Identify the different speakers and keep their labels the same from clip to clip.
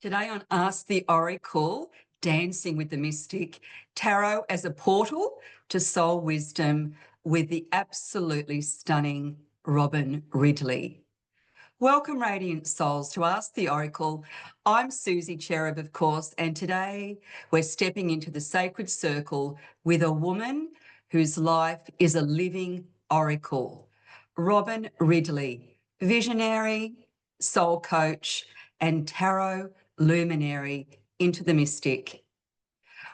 Speaker 1: Today on Ask the Oracle, Dancing with the Mystic, tarot as a portal to soul wisdom with the absolutely stunning Robyn Ridley. Welcome, Radiant Souls, to Ask the Oracle. I'm Suzy Cherub, of course, and today we're stepping into the sacred circle with a woman whose life is a living oracle. Robyn Ridley, visionary, soul coach, and tarot luminary into the mystic.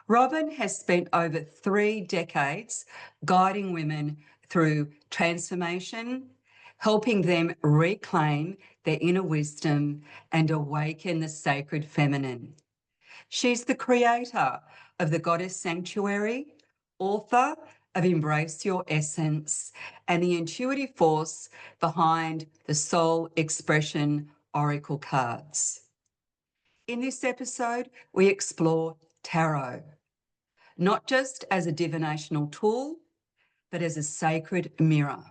Speaker 1: Robyn has spent over 3 decades guiding women through transformation, helping them reclaim their inner wisdom and awaken the sacred feminine. She's the creator of the Goddess Sanctuary, author of Embrace Your Essence, and the intuitive force behind the Soul Expression Oracle cards. In this episode, we explore tarot, not just as a divinational tool, but as a sacred mirror,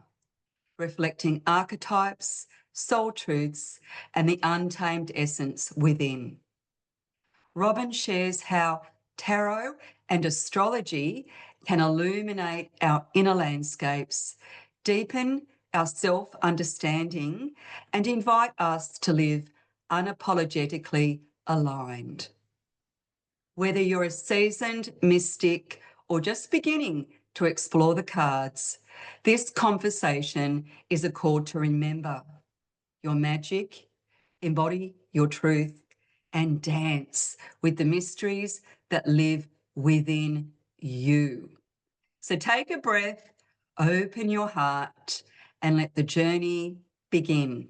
Speaker 1: reflecting archetypes, soul truths, and the untamed essence within. Robyn shares how tarot and astrology can illuminate our inner landscapes, deepen our self-understanding, and invite us to live unapologetically aligned. Whether you're a seasoned mystic or just beginning to explore the cards, this conversation is a call to remember your magic, embody your truth, and dance with the mysteries that live within you. So take a breath, open your heart, and let the journey begin.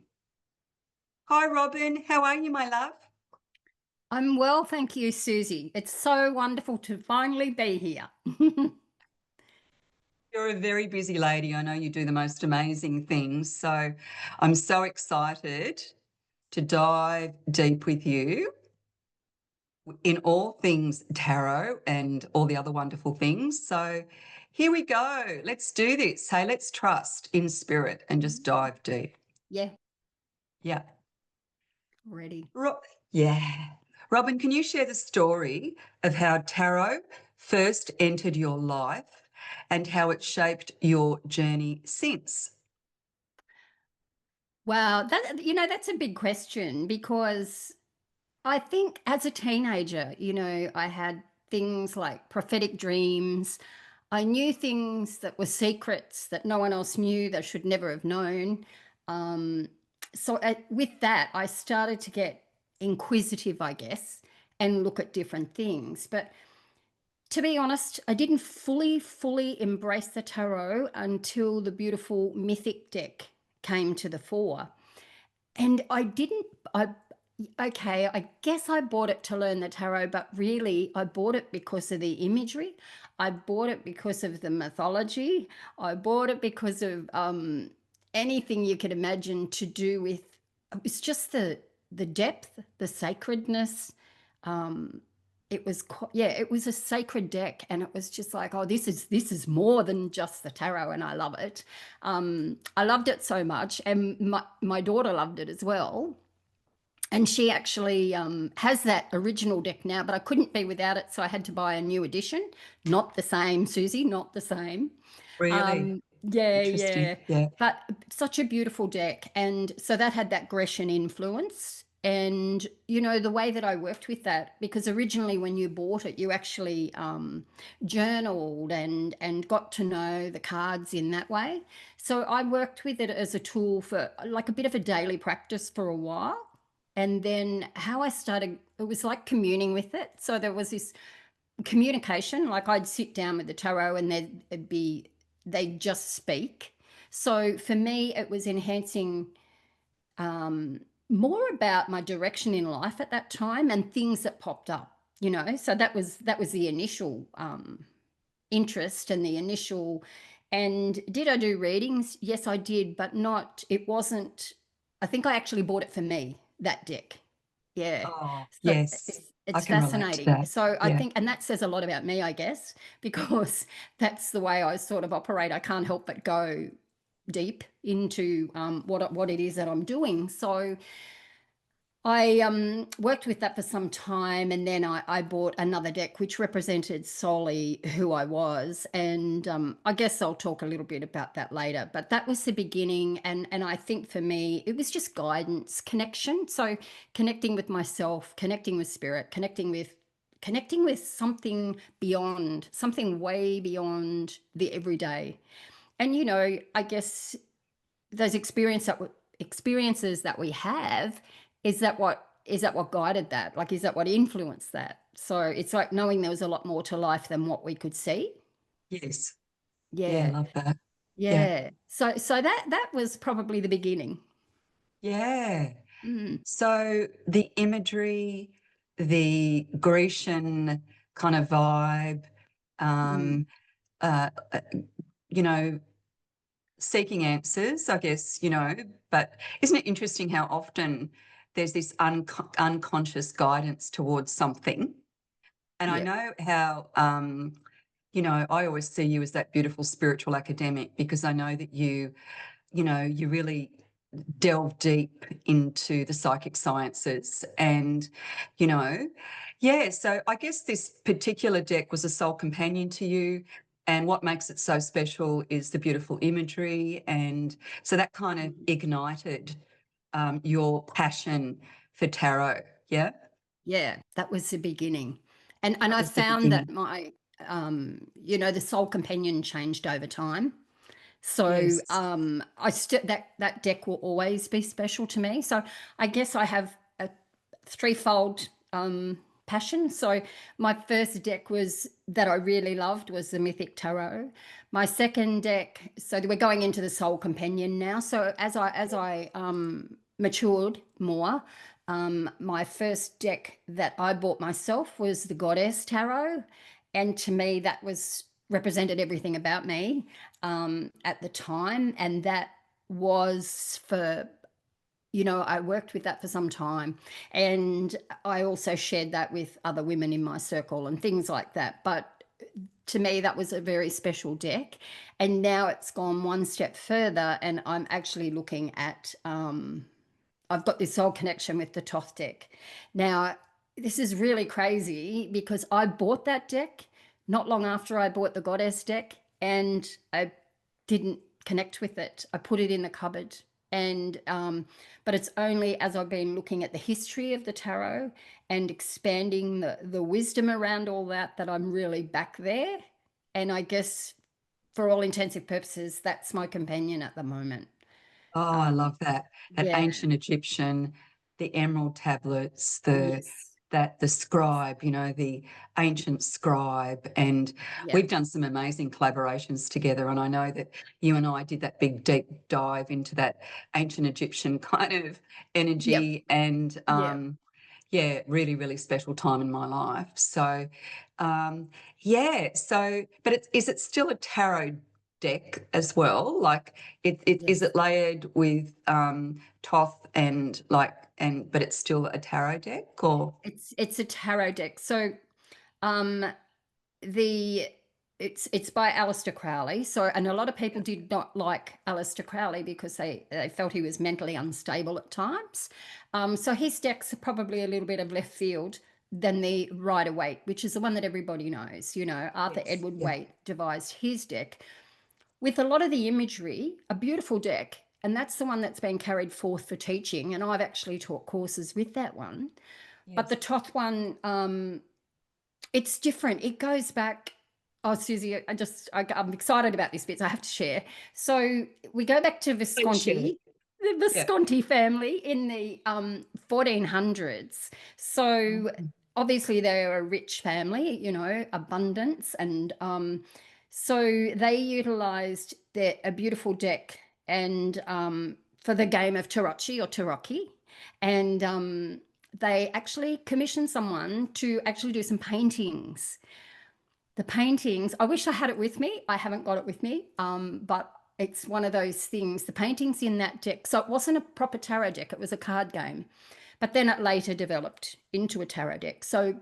Speaker 1: Hi, Robyn. How are you, my love?
Speaker 2: I'm well, thank you, Suzy. It's so wonderful to finally be here.
Speaker 1: You're a very busy lady. I know you do the most amazing things. So I'm so excited to dive deep with you in all things tarot and all the other wonderful things. So here we go. Let's do this. Hey, let's trust in spirit and just dive deep.
Speaker 2: Yeah,
Speaker 1: Yeah.
Speaker 2: ready.
Speaker 1: Yeah. Robyn, can you share the story of how tarot first entered your life and how it shaped your journey since?
Speaker 2: Wow, that's a big question because I think as a teenager, I had things like prophetic dreams. I knew things that were secrets that no one else knew, that I should never have known. Um, with that, I started to get inquisitive, I guess, and look at different things. But to be honest, I didn't fully embrace the tarot until the beautiful mythic deck came to the fore. And I guess I bought it to learn the tarot, but really I bought it because of the imagery. I bought it because of the mythology. I bought it because of anything you could imagine to do with, it's just the depth, the sacredness. It was a sacred deck, and it was just like, oh, this is more than just the tarot, and I love it. I loved it so much, and my daughter loved it as well. And she actually has that original deck now, but I couldn't be without it, so I had to buy a new edition. Not the same, Suzy, not the same.
Speaker 1: Really?
Speaker 2: Yeah,
Speaker 1: Interesting.
Speaker 2: yeah.
Speaker 1: Yeah.
Speaker 2: But such a beautiful deck. And so that had that Grecian influence. And, the way that I worked with that, because originally when you bought it, you actually journaled and got to know the cards in that way. So I worked with it as a tool for like a bit of a daily practice for a while. And then how I started, it was like communing with it. So there was this communication, like I'd sit down with the tarot and they'd just speak. So for me, it was enhancing more about my direction in life at that time and things that popped up, So that was the initial interest and the initial. And did I do readings? Yes, I did, but it wasn't, I think I actually bought it for me, that deck. Yeah.
Speaker 1: Oh,
Speaker 2: So
Speaker 1: yes. I
Speaker 2: it's
Speaker 1: can relate to
Speaker 2: fascinating.
Speaker 1: that.
Speaker 2: So I
Speaker 1: Yeah.
Speaker 2: think, and that says a lot about me, I guess, because that's the way I sort of operate. I can't help but go deep into what it is that I'm doing. So I worked with that for some time, and then I bought another deck which represented solely who I was. And I guess I'll talk a little bit about that later. But that was the beginning, and I think for me it was just guidance, connection. So connecting with myself, connecting with spirit, connecting with something beyond, something way beyond the everyday. And I guess those experiences that we have, is that what guided that, like, is that what influenced that? So it's like knowing there was a lot more to life than what we could see.
Speaker 1: Yes. Yeah,
Speaker 2: Yeah.
Speaker 1: love that. Yeah.
Speaker 2: Yeah, so that was probably the beginning.
Speaker 1: Yeah.
Speaker 2: Mm,
Speaker 1: So the imagery, the Grecian kind of vibe,
Speaker 2: mm,
Speaker 1: um, uh, uh, you know, seeking answers, I guess, but isn't it interesting how often there's this unconscious guidance towards something? And I
Speaker 2: yeah.
Speaker 1: know how, I always see you as that beautiful spiritual academic, because I know that you really delve deep into the psychic sciences. And, you know, yeah, so I guess this particular deck was a soul companion to you. And what makes it so special is the beautiful imagery. And so that kind of ignited your passion for tarot. Yeah,
Speaker 2: Yeah, that was the beginning. And
Speaker 1: that
Speaker 2: I
Speaker 1: was the
Speaker 2: found that
Speaker 1: beginning.
Speaker 2: my the soul companion changed over time. So
Speaker 1: Yes,
Speaker 2: I still, that deck will always be special to me. So I guess I have a threefold passion. So my first deck was that I really loved was the Mythic Tarot. My second deck, so we're going into the Soul Companion now. So as I matured more, my first deck that I bought myself was the Goddess Tarot, and to me that was represented everything about me at the time, and that was for I worked with that for some time, and I also shared that with other women in my circle and things like that. But to me, that was a very special deck. And now it's gone one step further, and I'm actually looking at, I've got this soul connection with the Toth deck. Now, this is really crazy because I bought that deck not long after I bought the Goddess deck, and I didn't connect with it. I put it in the cupboard. And but it's only as I've been looking at the history of the tarot and expanding the wisdom around all that that I'm really back there. And I guess for all intensive purposes, that's my companion at the moment.
Speaker 1: oh, I
Speaker 2: Um,
Speaker 1: love that. That
Speaker 2: yeah,
Speaker 1: ancient Egyptian, the emerald tablets, the
Speaker 2: yes,
Speaker 1: that the scribe, the ancient scribe. And
Speaker 2: yeah,
Speaker 1: we've done some amazing collaborations together. And I know that you and I did that big deep dive into that ancient Egyptian kind of
Speaker 2: yep,
Speaker 1: energy. And
Speaker 2: yeah.
Speaker 1: yeah, really, really special time in my life. So yeah, so but is it still a tarot deck as well? Like is
Speaker 2: Yes.
Speaker 1: it layered with Toth and but it's still a tarot deck or
Speaker 2: It's a tarot deck. So um the it's by Aleister Crowley. So, and a lot of people did not like Aleister Crowley because they felt he was mentally unstable at times. So his deck's are probably a little bit of left field than the Rider Waite, which is the one that everybody knows. Arthur
Speaker 1: yes,
Speaker 2: Edward
Speaker 1: yeah,
Speaker 2: Waite devised his deck with a lot of the imagery, a beautiful deck. And that's the one that's been carried forth for teaching. And I've actually taught courses with that one. But
Speaker 1: yes.
Speaker 2: the Toth one, it's different. It goes back. Oh, Susie, I'm excited about this bit, so I have to share. So we go back to
Speaker 1: Please share.
Speaker 2: Visconti, the
Speaker 1: Yeah.
Speaker 2: Visconti family in the 1400s. So
Speaker 1: Mhm.
Speaker 2: obviously they're a rich family, abundance, and so they utilized a beautiful deck and for the game of Tarocchi or Tarocchi, and they actually commissioned someone to actually do some paintings. The paintings, I wish I had it with me. I haven't got it with me, but it's one of those things. The paintings in that deck, so it wasn't a proper tarot deck, it was a card game. But then it later developed into a tarot deck. So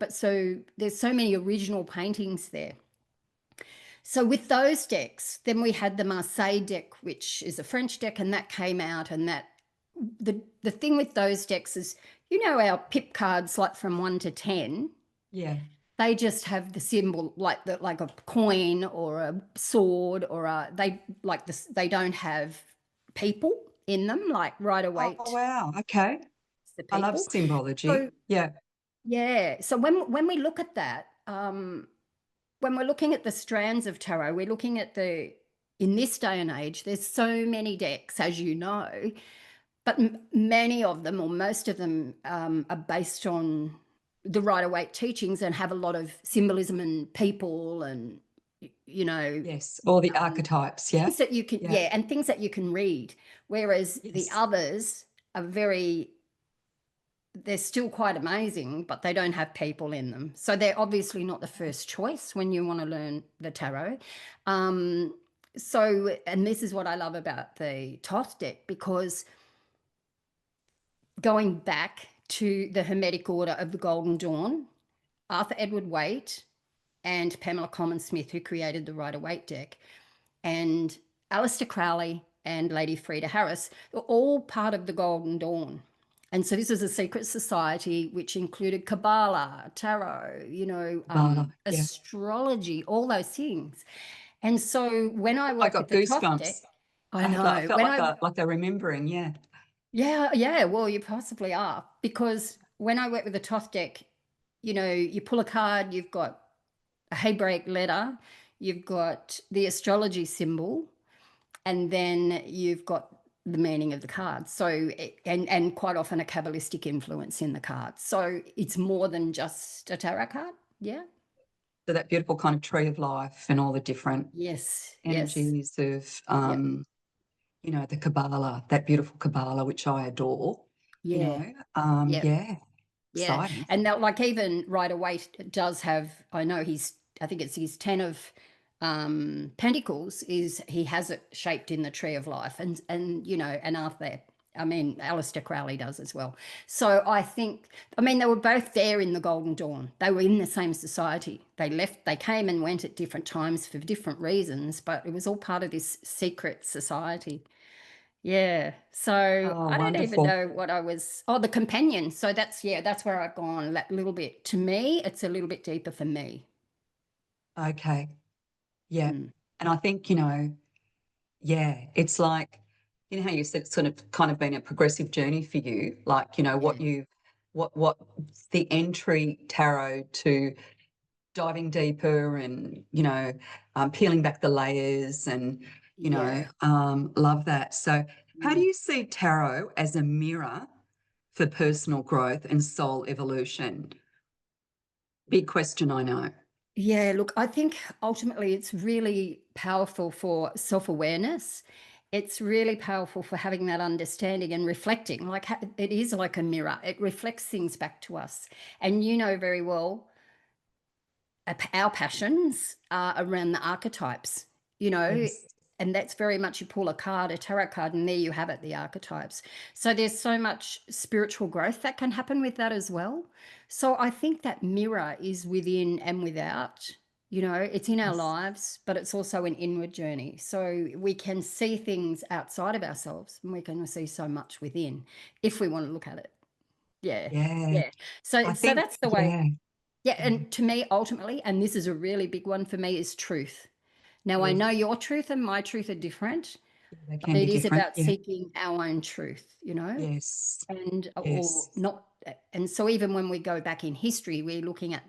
Speaker 2: there's so many original paintings there. So with those decks, then we had the Marseille deck, which is a French deck, and that came out. And that the thing with those decks is you know, our pip cards, like from 1 to 10,
Speaker 1: Yeah.
Speaker 2: they just have the symbol like a coin or a sword or they don't have people in them, like Rider
Speaker 1: Oh,
Speaker 2: Waite,
Speaker 1: wow. Okay.
Speaker 2: the
Speaker 1: I love
Speaker 2: people.
Speaker 1: symbology.
Speaker 2: So
Speaker 1: Yeah.
Speaker 2: yeah, so when we look at that, when we're looking at the strands of tarot, we're looking at in this day and age, there's so many decks, as you know, but many of them, or most of them, are based on the Rider Waite teachings and have a lot of symbolism and people and, you know,
Speaker 1: Yes. All the archetypes. Yeah.
Speaker 2: things that you can,
Speaker 1: Yeah.
Speaker 2: yeah, and things that you can read. Whereas the
Speaker 1: Yes.
Speaker 2: others are they're still quite amazing, but they don't have people in them. So they're obviously not the first choice when you want to learn the tarot. Um, and this is what I love about the Thoth deck, because going back to the Hermetic Order of the Golden Dawn, Arthur Edward Waite and Pamela Coleman Smith, who created the Rider Waite deck, and Aleister Crowley and Lady Freda Harris, were all part of the Golden Dawn. And so this was a secret society which included Kabbalah, tarot,
Speaker 1: Kabbalah. Yeah.
Speaker 2: astrology, all those things. And so when I
Speaker 1: I
Speaker 2: work with
Speaker 1: got
Speaker 2: the Thoth deck,
Speaker 1: goosebumps.
Speaker 2: I
Speaker 1: I
Speaker 2: know
Speaker 1: felt
Speaker 2: when
Speaker 1: like
Speaker 2: I
Speaker 1: they're remembering. Yeah.
Speaker 2: yeah, yeah, well, you possibly are. Because when I work with the Thoth deck, you pull a card, you've got a Hebraic letter, you've got the astrology symbol, and then you've got the meaning of the card. So, and quite often a Kabbalistic influence in the card. So it's more than just a tarot card. Yeah.
Speaker 1: So that beautiful kind of tree of life and all the different
Speaker 2: Yes. Yes.
Speaker 1: energies of,
Speaker 2: Yep.
Speaker 1: the Kabbalah, that beautiful Kabbalah, which I adore,
Speaker 2: Yeah. Yep.
Speaker 1: yeah,
Speaker 2: Yeah,
Speaker 1: exciting.
Speaker 2: and that, like, even Rider Waite does have. I know I think it's his 10 of Pentacles. Is he has it shaped in the Tree of Life, and Arthur. I mean, Aleister Crowley does as well. So I think, I mean, they were both there in the Golden Dawn. They were in the same society. They came and went at different times for different reasons, but it was all part of this secret society. Yeah. So
Speaker 1: Oh,
Speaker 2: I don't even
Speaker 1: wonderful.
Speaker 2: know what I was. Oh, the companion. So that's where I've gone that little bit. To me, it's a little bit deeper for me.
Speaker 1: Okay. Yeah.
Speaker 2: Mm.
Speaker 1: And I think, yeah, it's like, how you said it's sort of kind of been a progressive journey for you, like,
Speaker 2: Yeah.
Speaker 1: what the entry tarot to diving deeper and, peeling back the layers and,
Speaker 2: Yeah.
Speaker 1: love that. So how do
Speaker 2: Mm.
Speaker 1: you see tarot as a mirror for personal growth and soul evolution? Big question, I know.
Speaker 2: Yeah. Look, I think ultimately it's really powerful for self-awareness. It's really powerful for having that understanding and reflecting. Like, it is like a mirror. It reflects things back to us. And you know very well our passions are around the archetypes, you know,
Speaker 1: Yes.
Speaker 2: and that's very much, you pull a card, a tarot card, and there you have it, the archetypes. So there's so much spiritual growth that can happen with that as well. So I think that mirror is within and without. It's in our
Speaker 1: Yes.
Speaker 2: lives, but it's also an inward journey. So we can see things outside of ourselves, and we can see so much within if we want to look at it. Yeah.
Speaker 1: Yeah.
Speaker 2: Yeah. So
Speaker 1: I
Speaker 2: so
Speaker 1: think,
Speaker 2: that's the way.
Speaker 1: yeah.
Speaker 2: Yeah,
Speaker 1: Yeah.
Speaker 2: and to me, ultimately, and this is a really big one for me, is truth. Now, I
Speaker 1: Yes.
Speaker 2: know your truth and my truth are different,
Speaker 1: Yeah, they
Speaker 2: but
Speaker 1: can be
Speaker 2: it is
Speaker 1: different.
Speaker 2: about
Speaker 1: Yeah.
Speaker 2: seeking our own truth,
Speaker 1: Yes.
Speaker 2: and or
Speaker 1: Yes.
Speaker 2: not. And so, even when we go back in history, we're looking at,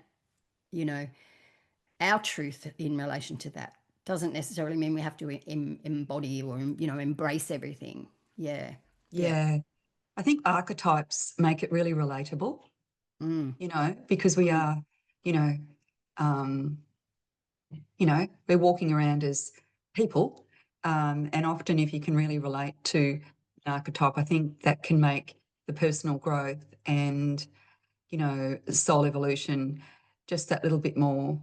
Speaker 2: you know, our truth in relation to that. Doesn't necessarily mean we have to embody or, embrace everything. Yeah. Yeah.
Speaker 1: Yeah. I think archetypes make it really relatable,
Speaker 2: Mm,
Speaker 1: because we
Speaker 2: mm,
Speaker 1: are, you know, um, we're walking around as people. And often, if you can really relate to an archetype, I think that can make the personal growth and, soul evolution just that little bit more,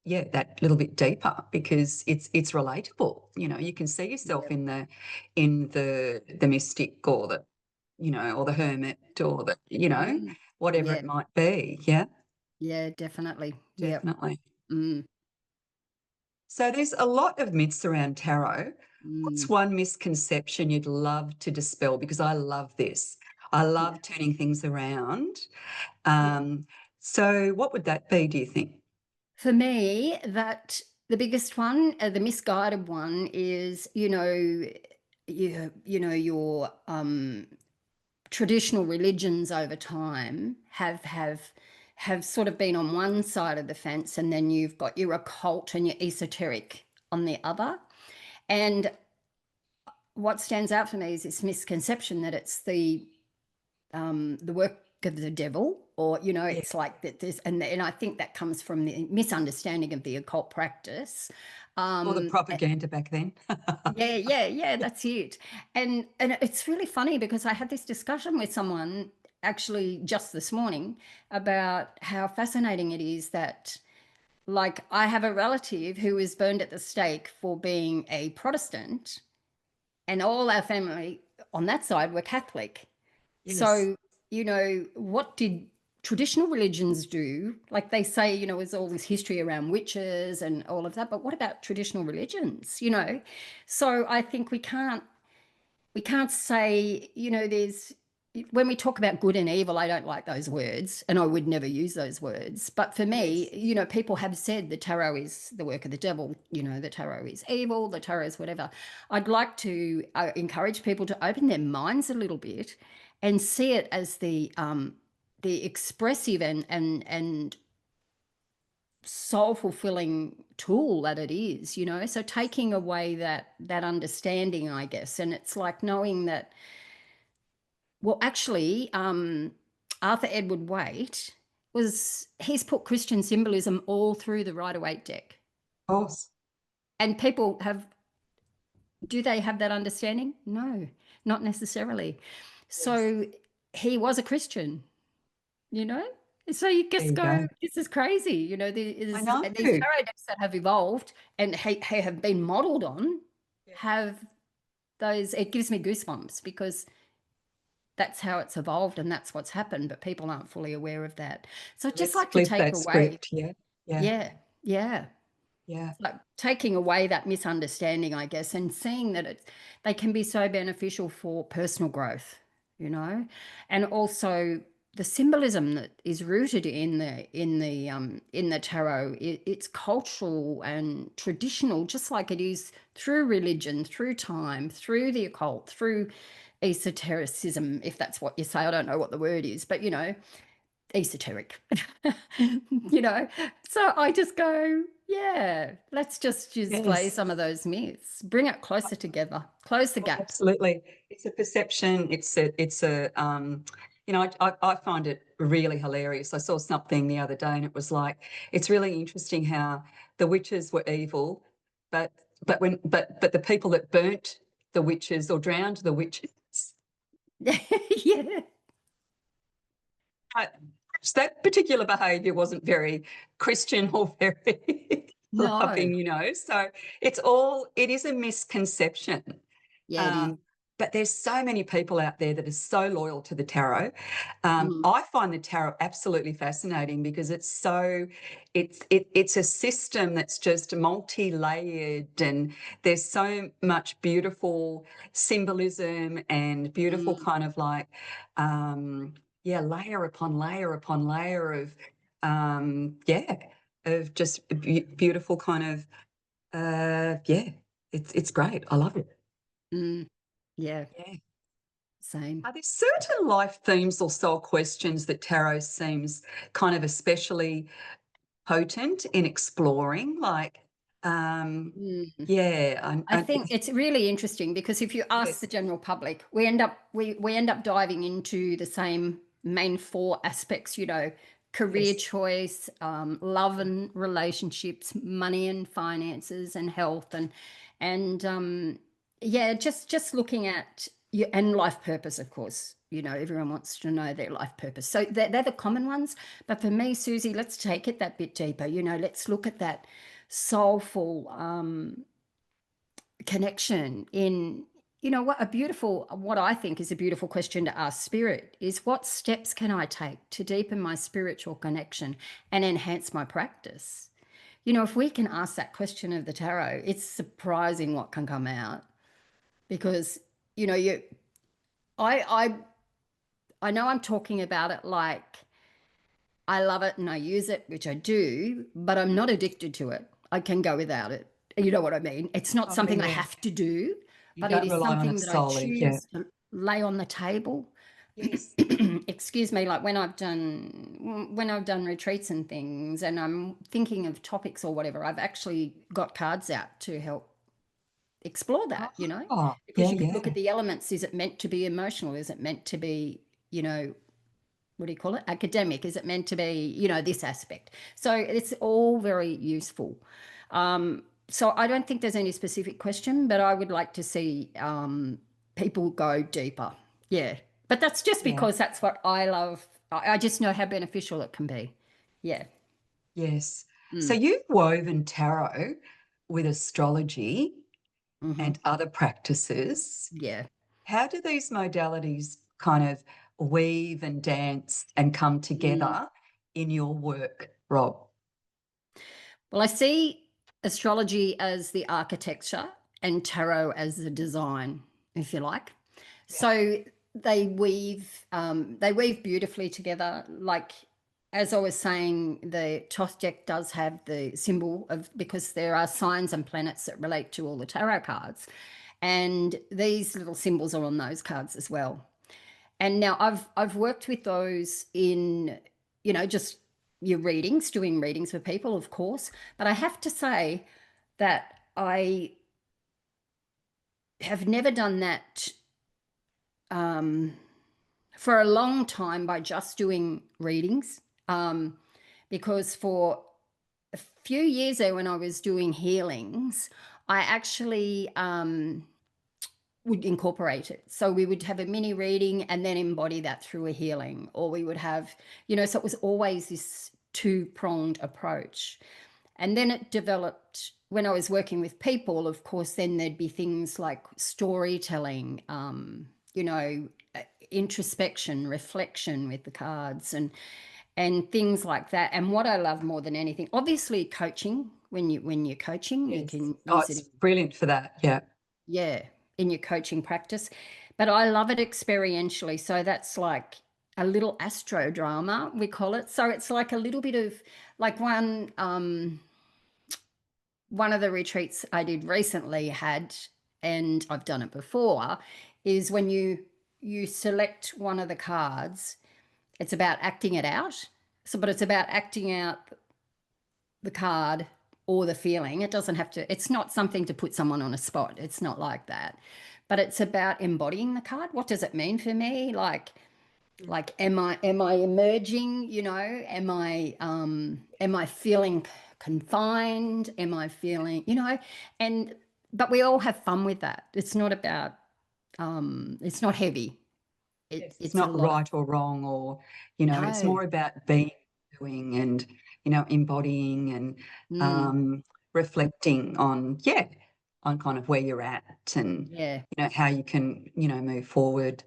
Speaker 1: yeah, that little bit deeper, because it's relatable. You can see yourself
Speaker 2: yeah.
Speaker 1: in the mystic, or or the hermit, or
Speaker 2: Mm,
Speaker 1: whatever
Speaker 2: yeah.
Speaker 1: it might be. Yeah,
Speaker 2: Yeah. Definitely. Yep.
Speaker 1: definitely.
Speaker 2: Mm,
Speaker 1: So there's a lot of myths around tarot. What's
Speaker 2: mm.
Speaker 1: one misconception you'd love to dispel? Because I love this. I
Speaker 2: Yeah.
Speaker 1: love turning things around.
Speaker 2: Yeah.
Speaker 1: So what would that be, do you think?
Speaker 2: For me, that the biggest one, the misguided one, is your traditional religions over time have sort of been on one side of the fence, and then you've got your occult and your esoteric on the other. And what stands out for me is this misconception that it's the work of the devil, or
Speaker 1: Yeah.
Speaker 2: it's like that. This and I think that comes from the misunderstanding of the occult practice.
Speaker 1: Or the
Speaker 2: um
Speaker 1: propaganda back then.
Speaker 2: yeah, that's it. And it's really funny because I had this discussion with someone actually just this morning about how fascinating it is that, like, I have a relative who was burned at the stake for being a Protestant, and all our family on that side were Catholic.
Speaker 1: Yes.
Speaker 2: So, what did traditional religions do? Like they say, there's all this history around witches and all of that, but what about traditional religions? So I think we can't say, there's when we talk about good and evil, I don't like those words, and I would never use those words. But for me,
Speaker 1: Yes.
Speaker 2: people have said the tarot is the work of the devil, the tarot is evil, the tarot is whatever. I'd like to encourage people to open their minds a little bit and see it as the expressive and soul fulfilling tool that it is. So taking away that understanding, I guess, and it's like knowing that, well, actually, Arthur Edward Waite he's put Christian symbolism all through the Rider-Waite deck.
Speaker 1: Of course.
Speaker 2: And do they have that understanding? No, not necessarily.
Speaker 1: Yes.
Speaker 2: So he was a Christian, you know? So you
Speaker 1: There
Speaker 2: just
Speaker 1: you
Speaker 2: go,
Speaker 1: go.
Speaker 2: this is crazy.
Speaker 1: I
Speaker 2: These
Speaker 1: know.
Speaker 2: tarot decks that have evolved and have been modeled on
Speaker 1: Yeah.
Speaker 2: have those, it gives me goosebumps because that's how it's evolved and that's what's happened, but people aren't fully aware of that. So I'd just
Speaker 1: Let's
Speaker 2: like to
Speaker 1: flip
Speaker 2: take
Speaker 1: that
Speaker 2: away,
Speaker 1: script. Yeah. Yeah.
Speaker 2: yeah, yeah,
Speaker 1: Yeah.
Speaker 2: like taking away that misunderstanding, I guess, and seeing that they can be so beneficial for personal growth, and also the symbolism that is rooted in the tarot. It's cultural and traditional, just like it is through religion, through time, through the occult, through esotericism, if that's what you say. I don't know what the word is, but esoteric. you know so I just go, yeah, let's just display
Speaker 1: Yes.
Speaker 2: some of those myths, bring it closer together, close the
Speaker 1: Oh,
Speaker 2: gap.
Speaker 1: absolutely. It's a perception. I find it really hilarious. I saw something the other day and it was like, it's really interesting how the witches were evil, but but the people that burnt the witches or drowned the witches,
Speaker 2: Yeah.
Speaker 1: uh, that particular behavior wasn't very Christian or very
Speaker 2: No.
Speaker 1: loving. So it is a misconception.
Speaker 2: Yeah, it is.
Speaker 1: Um, but there's so many people out there that are so loyal to the tarot.
Speaker 2: Mm,
Speaker 1: I find the tarot absolutely fascinating because it's a system that's just multi-layered, and there's so much beautiful symbolism and beautiful
Speaker 2: mm,
Speaker 1: kind of like layer upon layer upon layer of just beautiful kind of it's great. I love it.
Speaker 2: mm. Yeah,
Speaker 1: Yeah.
Speaker 2: same.
Speaker 1: Are there certain life themes or soul questions that tarot seems kind of especially potent in exploring? Like,
Speaker 2: Mm.
Speaker 1: yeah,
Speaker 2: I think
Speaker 1: it's,
Speaker 2: it's really interesting because if you ask the
Speaker 1: yes,
Speaker 2: general public, we end up diving into the same main four aspects, career
Speaker 1: yes,
Speaker 2: choice, love and relationships, money and finances, and health, and yeah, just looking at and life purpose, of course. Everyone wants to know their life purpose. So they're the common ones. But for me, Susie, let's take it that bit deeper. Let's look at that soulful connection in what I think is a beautiful question to ask spirit is, what steps can I take to deepen my spiritual connection and enhance my practice? If we can ask that question of the tarot, it's surprising what can come out, because you know you I I know I'm talking about it like I love it and I use it, which I do, but I'm not addicted to it. I can go without it. You know what I mean? It's not
Speaker 1: Oh,
Speaker 2: something I
Speaker 1: yeah.
Speaker 2: have to do,
Speaker 1: You
Speaker 2: but it
Speaker 1: don't
Speaker 2: is
Speaker 1: rely on it
Speaker 2: something that I
Speaker 1: solely. Yeah.
Speaker 2: choose to lay on the table.
Speaker 1: Yes.
Speaker 2: Excuse me, like when I've done retreats and things and I'm thinking of topics or whatever, I've actually got cards out to help explore that,
Speaker 1: Oh,
Speaker 2: because
Speaker 1: yeah,
Speaker 2: you can
Speaker 1: yeah,
Speaker 2: look at the elements. Is it meant to be emotional? Is it meant to be, what do you call it? Academic? Is it meant to be, this aspect? So it's all very useful. So I don't think there's any specific question, but I would like to see people go deeper. Yeah. But that's just
Speaker 1: yeah.
Speaker 2: because that's what I love. I just know how beneficial it can be. Yeah.
Speaker 1: Yes. So
Speaker 2: Mm.
Speaker 1: you've woven tarot with astrology
Speaker 2: Hmm.
Speaker 1: and other practices.
Speaker 2: Yeah.
Speaker 1: How do these modalities kind of weave and dance and come
Speaker 2: Mm.
Speaker 1: together in your work, Rob?
Speaker 2: Well, I see astrology as the architecture and tarot as the design, if you like.
Speaker 1: Yeah.
Speaker 2: So they weave beautifully together. Like as I was saying, the Toth deck does have the symbol of, because there are signs and planets that relate to all the tarot cards, and these little symbols are on those cards as well. And now I've worked with those in, just your readings, doing readings for people, of course. But I have to say that I have never done that um, for a long time by just doing readings. Because for a few years there, when I was doing healings, I actually would incorporate it. So we would have a mini reading and then embody that through a healing, or we would have, so it was always this two-pronged approach. And then it developed when I was working with people, of course, then there'd be things like storytelling, introspection, reflection with the cards, and things like that. And what I love more than anything, obviously coaching, when you're coaching, you
Speaker 1: Yes.
Speaker 2: can
Speaker 1: Oh,
Speaker 2: use it
Speaker 1: it's
Speaker 2: in,
Speaker 1: brilliant for that. Yeah.
Speaker 2: yeah, in your coaching practice. But I love it experientially. So that's like a little astro drama, we call it. So it's like a little bit of like one of the retreats I did recently had, and I've done it before, is when you select one of the cards, it's about acting it out. So, but it's about acting out the card or the feeling. It doesn't have to, it's not something to put someone on a spot. It's not like that. But it's about embodying the card. What does it mean for me? Like am I emerging, am I feeling confined? Am I feeling, and but we all have fun with that. It's not about it's not heavy.
Speaker 1: Yes, it's
Speaker 2: It's a
Speaker 1: not
Speaker 2: lot of
Speaker 1: right or wrong, or, it's
Speaker 2: no.
Speaker 1: more about being, doing, and, embodying and
Speaker 2: Mm,
Speaker 1: um, reflecting on, yeah, on kind of where you're at and,
Speaker 2: yeah.
Speaker 1: how you can, move forward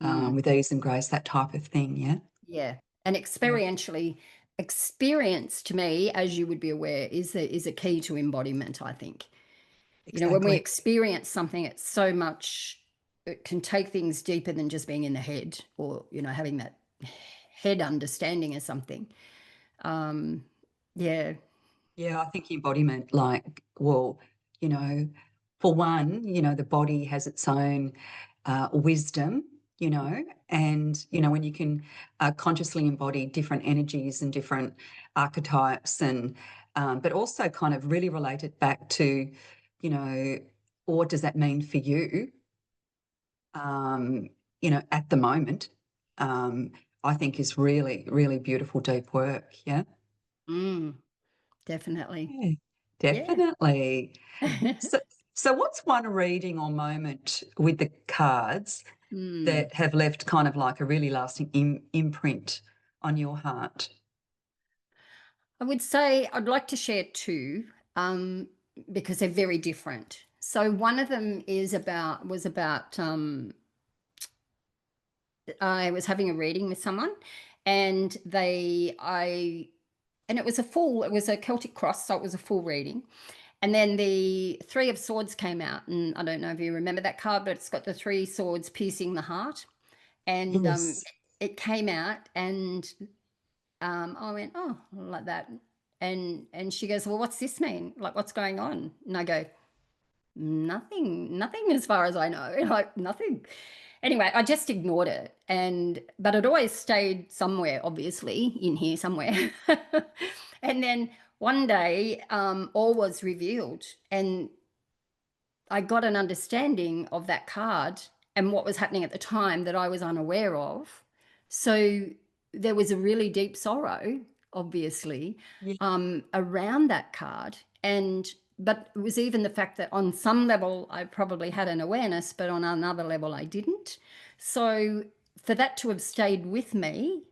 Speaker 2: Mm,
Speaker 1: with ease and grace, that type of thing. Yeah.
Speaker 2: yeah. And
Speaker 1: Yeah,
Speaker 2: experientially, experience to me, as you would be aware, is a key to embodiment, I think. When we
Speaker 1: exactly.
Speaker 2: experience something, it's so much, it can take things deeper than just being in the head, or, having that head understanding of something. Um, yeah.
Speaker 1: Yeah, I think embodiment, like, well, you know, for one, the body has its own wisdom, and, when you can consciously embody different energies and different archetypes, and, but also kind of really relate it back to, what does that mean for you, um, at the moment, um, I think is really, really beautiful, deep work. Yeah.
Speaker 2: Mm, definitely.
Speaker 1: Yeah,
Speaker 2: Yeah.
Speaker 1: definitely. So, so what's one reading or moment with the cards
Speaker 2: Mm.
Speaker 1: that have left kind of like a really lasting imprint on your heart?
Speaker 2: I would say I'd like to share two, um, because they're very different. So one of them was about I was having a reading with someone, and it was a Celtic cross, so it was a full reading. And then the Three of Swords came out, and I don't know if you remember that card, but it's got the three swords piercing the heart. And
Speaker 1: Yes.
Speaker 2: it came out, and I went, oh, like that. And she goes, well, what's this mean? Like, what's going on? And I go, nothing as far as I know, like nothing. Anyway, I just ignored it, but it always stayed somewhere, obviously in here somewhere. And then one day, all was revealed, and I got an understanding of that card and what was happening at the time that I was unaware of. So there was a really deep sorrow, obviously,
Speaker 1: Yeah.
Speaker 2: around that card. But it was even the fact that on some level I probably had an awareness, but on another level I didn't. So for that to have stayed with me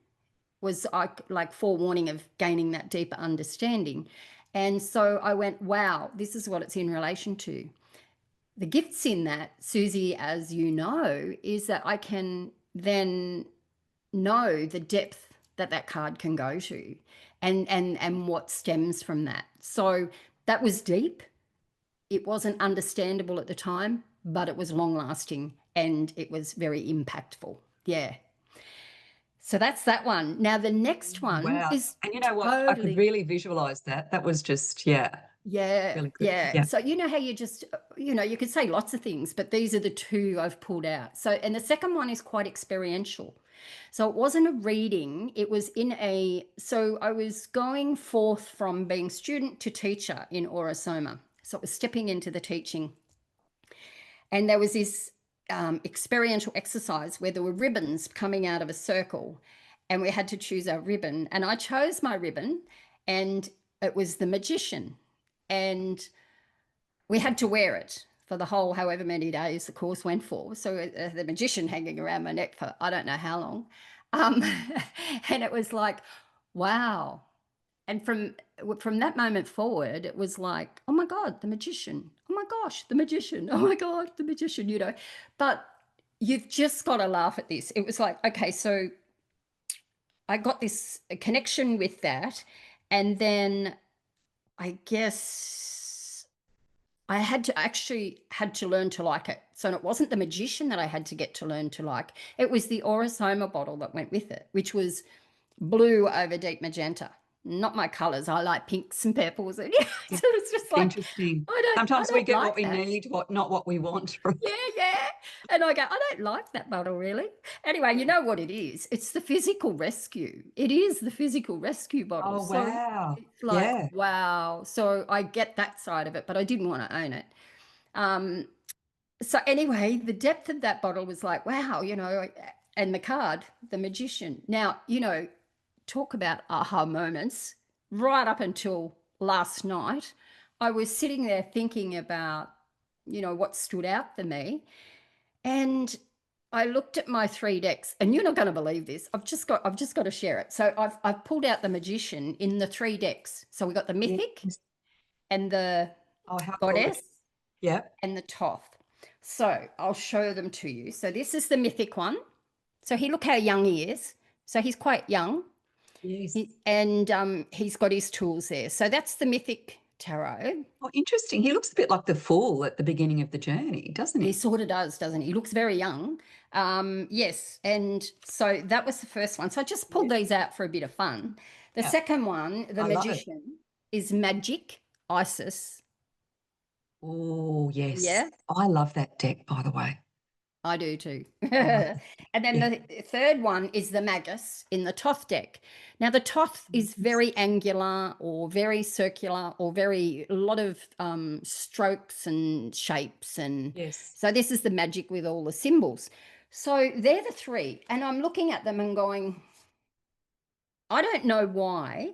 Speaker 2: was like forewarning of gaining that deeper understanding. And so I went, wow, this is what it's in relation to. The gifts in that, Suzy, as you know, is that I can then know the depth that that card can go to, and what stems from that. So that was deep. It wasn't understandable at the time, but it was long lasting and it was very impactful. Yeah. So that's that one. Now the next one
Speaker 1: Wow.
Speaker 2: is
Speaker 1: And you know what? I could
Speaker 2: totally.
Speaker 1: really visualize that. That was just, yeah,
Speaker 2: Yeah,
Speaker 1: really good.
Speaker 2: yeah.
Speaker 1: Yeah.
Speaker 2: So you know how you just, you could say lots of things, but these are the two I've pulled out. So, and the second one is quite experiential. So it wasn't a reading, it was so I was going forth from being student to teacher in Orosoma. So it was stepping into the teaching. And there was this experiential exercise where there were ribbons coming out of a circle, and we had to choose our ribbon. And I chose my ribbon, and it was the magician. And we had to wear it for the whole however many days the course went for. So the magician hanging around my neck for I don't know how long. Um, and it was like, wow. And from that moment forward, it was like, oh my God, the magician. Oh my gosh, the magician. Oh my God, the magician. But you've just got to laugh at this. It was like, okay, so I got this connection with that. And then I guess I had to learn to like it. So it wasn't the magician that I had to get to learn to like. It was the Orosoma bottle that went with it, which was blue over deep magenta. Not my colors. I like pinks and purples. And
Speaker 1: Yeah.
Speaker 2: so it's just like,
Speaker 1: Interesting.
Speaker 2: I
Speaker 1: Sometimes we
Speaker 2: don't
Speaker 1: get what
Speaker 2: like
Speaker 1: we
Speaker 2: that.
Speaker 1: need, not what we want.
Speaker 2: Yeah, yeah. And I go, I don't like that bottle really. Anyway, you know what it is? It's the physical rescue. It is the physical rescue bottle.
Speaker 1: Oh,
Speaker 2: So
Speaker 1: wow.
Speaker 2: it's like,
Speaker 1: Yeah.
Speaker 2: wow. So I get that side of it, but I didn't want to own it. So anyway, the depth of that bottle was like, wow, and the card, the magician. Now, talk about aha moments. Right up until last night, I was sitting there thinking about, what stood out for me. And I looked at my three decks, and you're not going to believe this. I've just got to share it. So I've pulled out the magician in the three decks. So we got the mythic
Speaker 1: Yes.
Speaker 2: and the
Speaker 1: Oh, how cool.
Speaker 2: goddess
Speaker 1: Yeah.
Speaker 2: and the Toth. So I'll show them to you. So this is the mythic one. So look how young he is. So he's quite young.
Speaker 1: Yes.
Speaker 2: And he's got his tools there. So that's the mythic tarot.
Speaker 1: Oh, interesting. He looks a bit like the fool at the beginning of the journey, doesn't
Speaker 2: He
Speaker 1: he?
Speaker 2: sort of does, doesn't he? He looks very young. Yes. And so that was the first one. So I just pulled these out for a bit of fun. The
Speaker 1: Yeah.
Speaker 2: second one, the
Speaker 1: I love it.
Speaker 2: magician, is Magic Isis.
Speaker 1: Oh, yes.
Speaker 2: Yeah.
Speaker 1: I love that deck, by the way.
Speaker 2: I do too.
Speaker 1: I love
Speaker 2: And
Speaker 1: that.
Speaker 2: then
Speaker 1: Yeah.
Speaker 2: the third one is the Magus in the Toth deck. Now, the Toth is very angular or very circular or a lot of strokes and shapes. And
Speaker 1: Yes.
Speaker 2: so this is the magic with all the symbols. So they're the three. And I'm looking at them and going, I don't know why.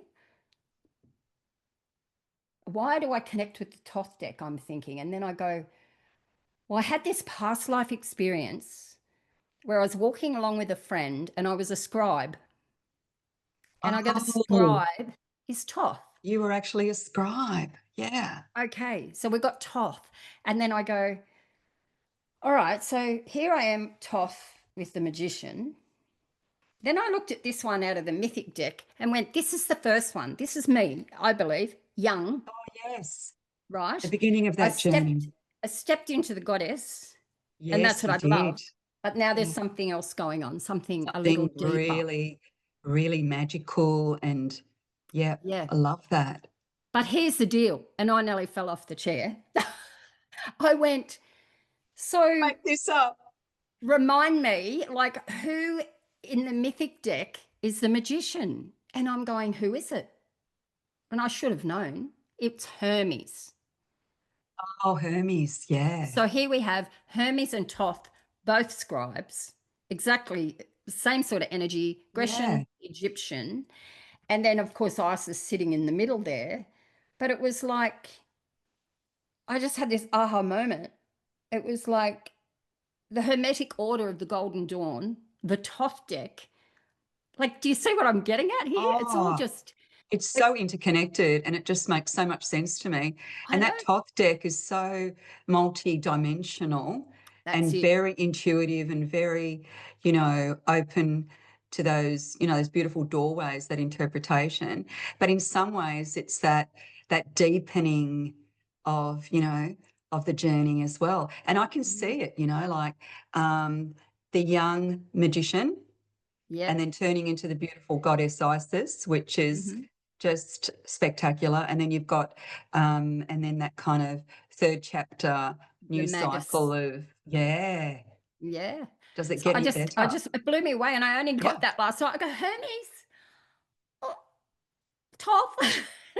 Speaker 2: Why do I connect with the Toth deck? I'm thinking. And then I go, well, I had this past life experience where I was walking along with a friend and I was a scribe. And I go, the
Speaker 1: Oh,
Speaker 2: scribe is Toth.
Speaker 1: you were actually a scribe. Yeah.
Speaker 2: Okay, so we got Toth. And then I go, all right, so here I am, Toth with the magician. Then I looked at this one out of the mythic deck and went, this is the first one. This is me, I believe, young,
Speaker 1: Oh, yes. The
Speaker 2: right?
Speaker 1: beginning of
Speaker 2: I
Speaker 1: that
Speaker 2: stepped,
Speaker 1: journey.
Speaker 2: I stepped into the goddess, and that's
Speaker 1: Yes,
Speaker 2: what
Speaker 1: you
Speaker 2: I love.
Speaker 1: did.
Speaker 2: But now there's
Speaker 1: Yeah.
Speaker 2: something else going on, something a little
Speaker 1: Something
Speaker 2: deeper.
Speaker 1: really, really magical. And yeah,
Speaker 2: Yeah.
Speaker 1: I love that.
Speaker 2: But here's the deal, and I nearly fell off the chair. I went, so
Speaker 1: Make this up.
Speaker 2: remind me, like, who in the mythic deck is the magician? And I'm going, who is it? And I should have known. It's Hermes.
Speaker 1: Oh, Hermes. Yeah.
Speaker 2: So here we have Hermes and Thoth, both scribes, exactly the same sort of energy,
Speaker 1: Yeah.
Speaker 2: Grecian, Egyptian. And then, of course, Isis sitting in the middle there. But it was like, I just had this aha moment. It was like the Hermetic Order of the Golden Dawn, the Thoth deck. Like, do you see what I'm getting at here? It's all
Speaker 1: Oh,
Speaker 2: just,
Speaker 1: it's so interconnected and it just makes so much sense to me.
Speaker 2: I
Speaker 1: And
Speaker 2: know,
Speaker 1: that Thoth deck is so multi-dimensional
Speaker 2: that's
Speaker 1: and
Speaker 2: it.
Speaker 1: very intuitive and very, open to those beautiful doorways, that interpretation. But in some ways it's that deepening of, of the journey as well. And I can
Speaker 2: Mhm.
Speaker 1: see it, like the young magician and
Speaker 2: Yep.
Speaker 1: then turning into the beautiful goddess Isis, which is
Speaker 2: Mhm.
Speaker 1: just spectacular. And then you've got, and then that kind of third chapter,
Speaker 2: The
Speaker 1: new cycle
Speaker 2: Magus.
Speaker 1: of, yeah.
Speaker 2: Yeah.
Speaker 1: Does it
Speaker 2: So
Speaker 1: get any better?
Speaker 2: it blew me away. And I only
Speaker 1: Yeah.
Speaker 2: got that last night. I go, Hermes, oh, Thoth,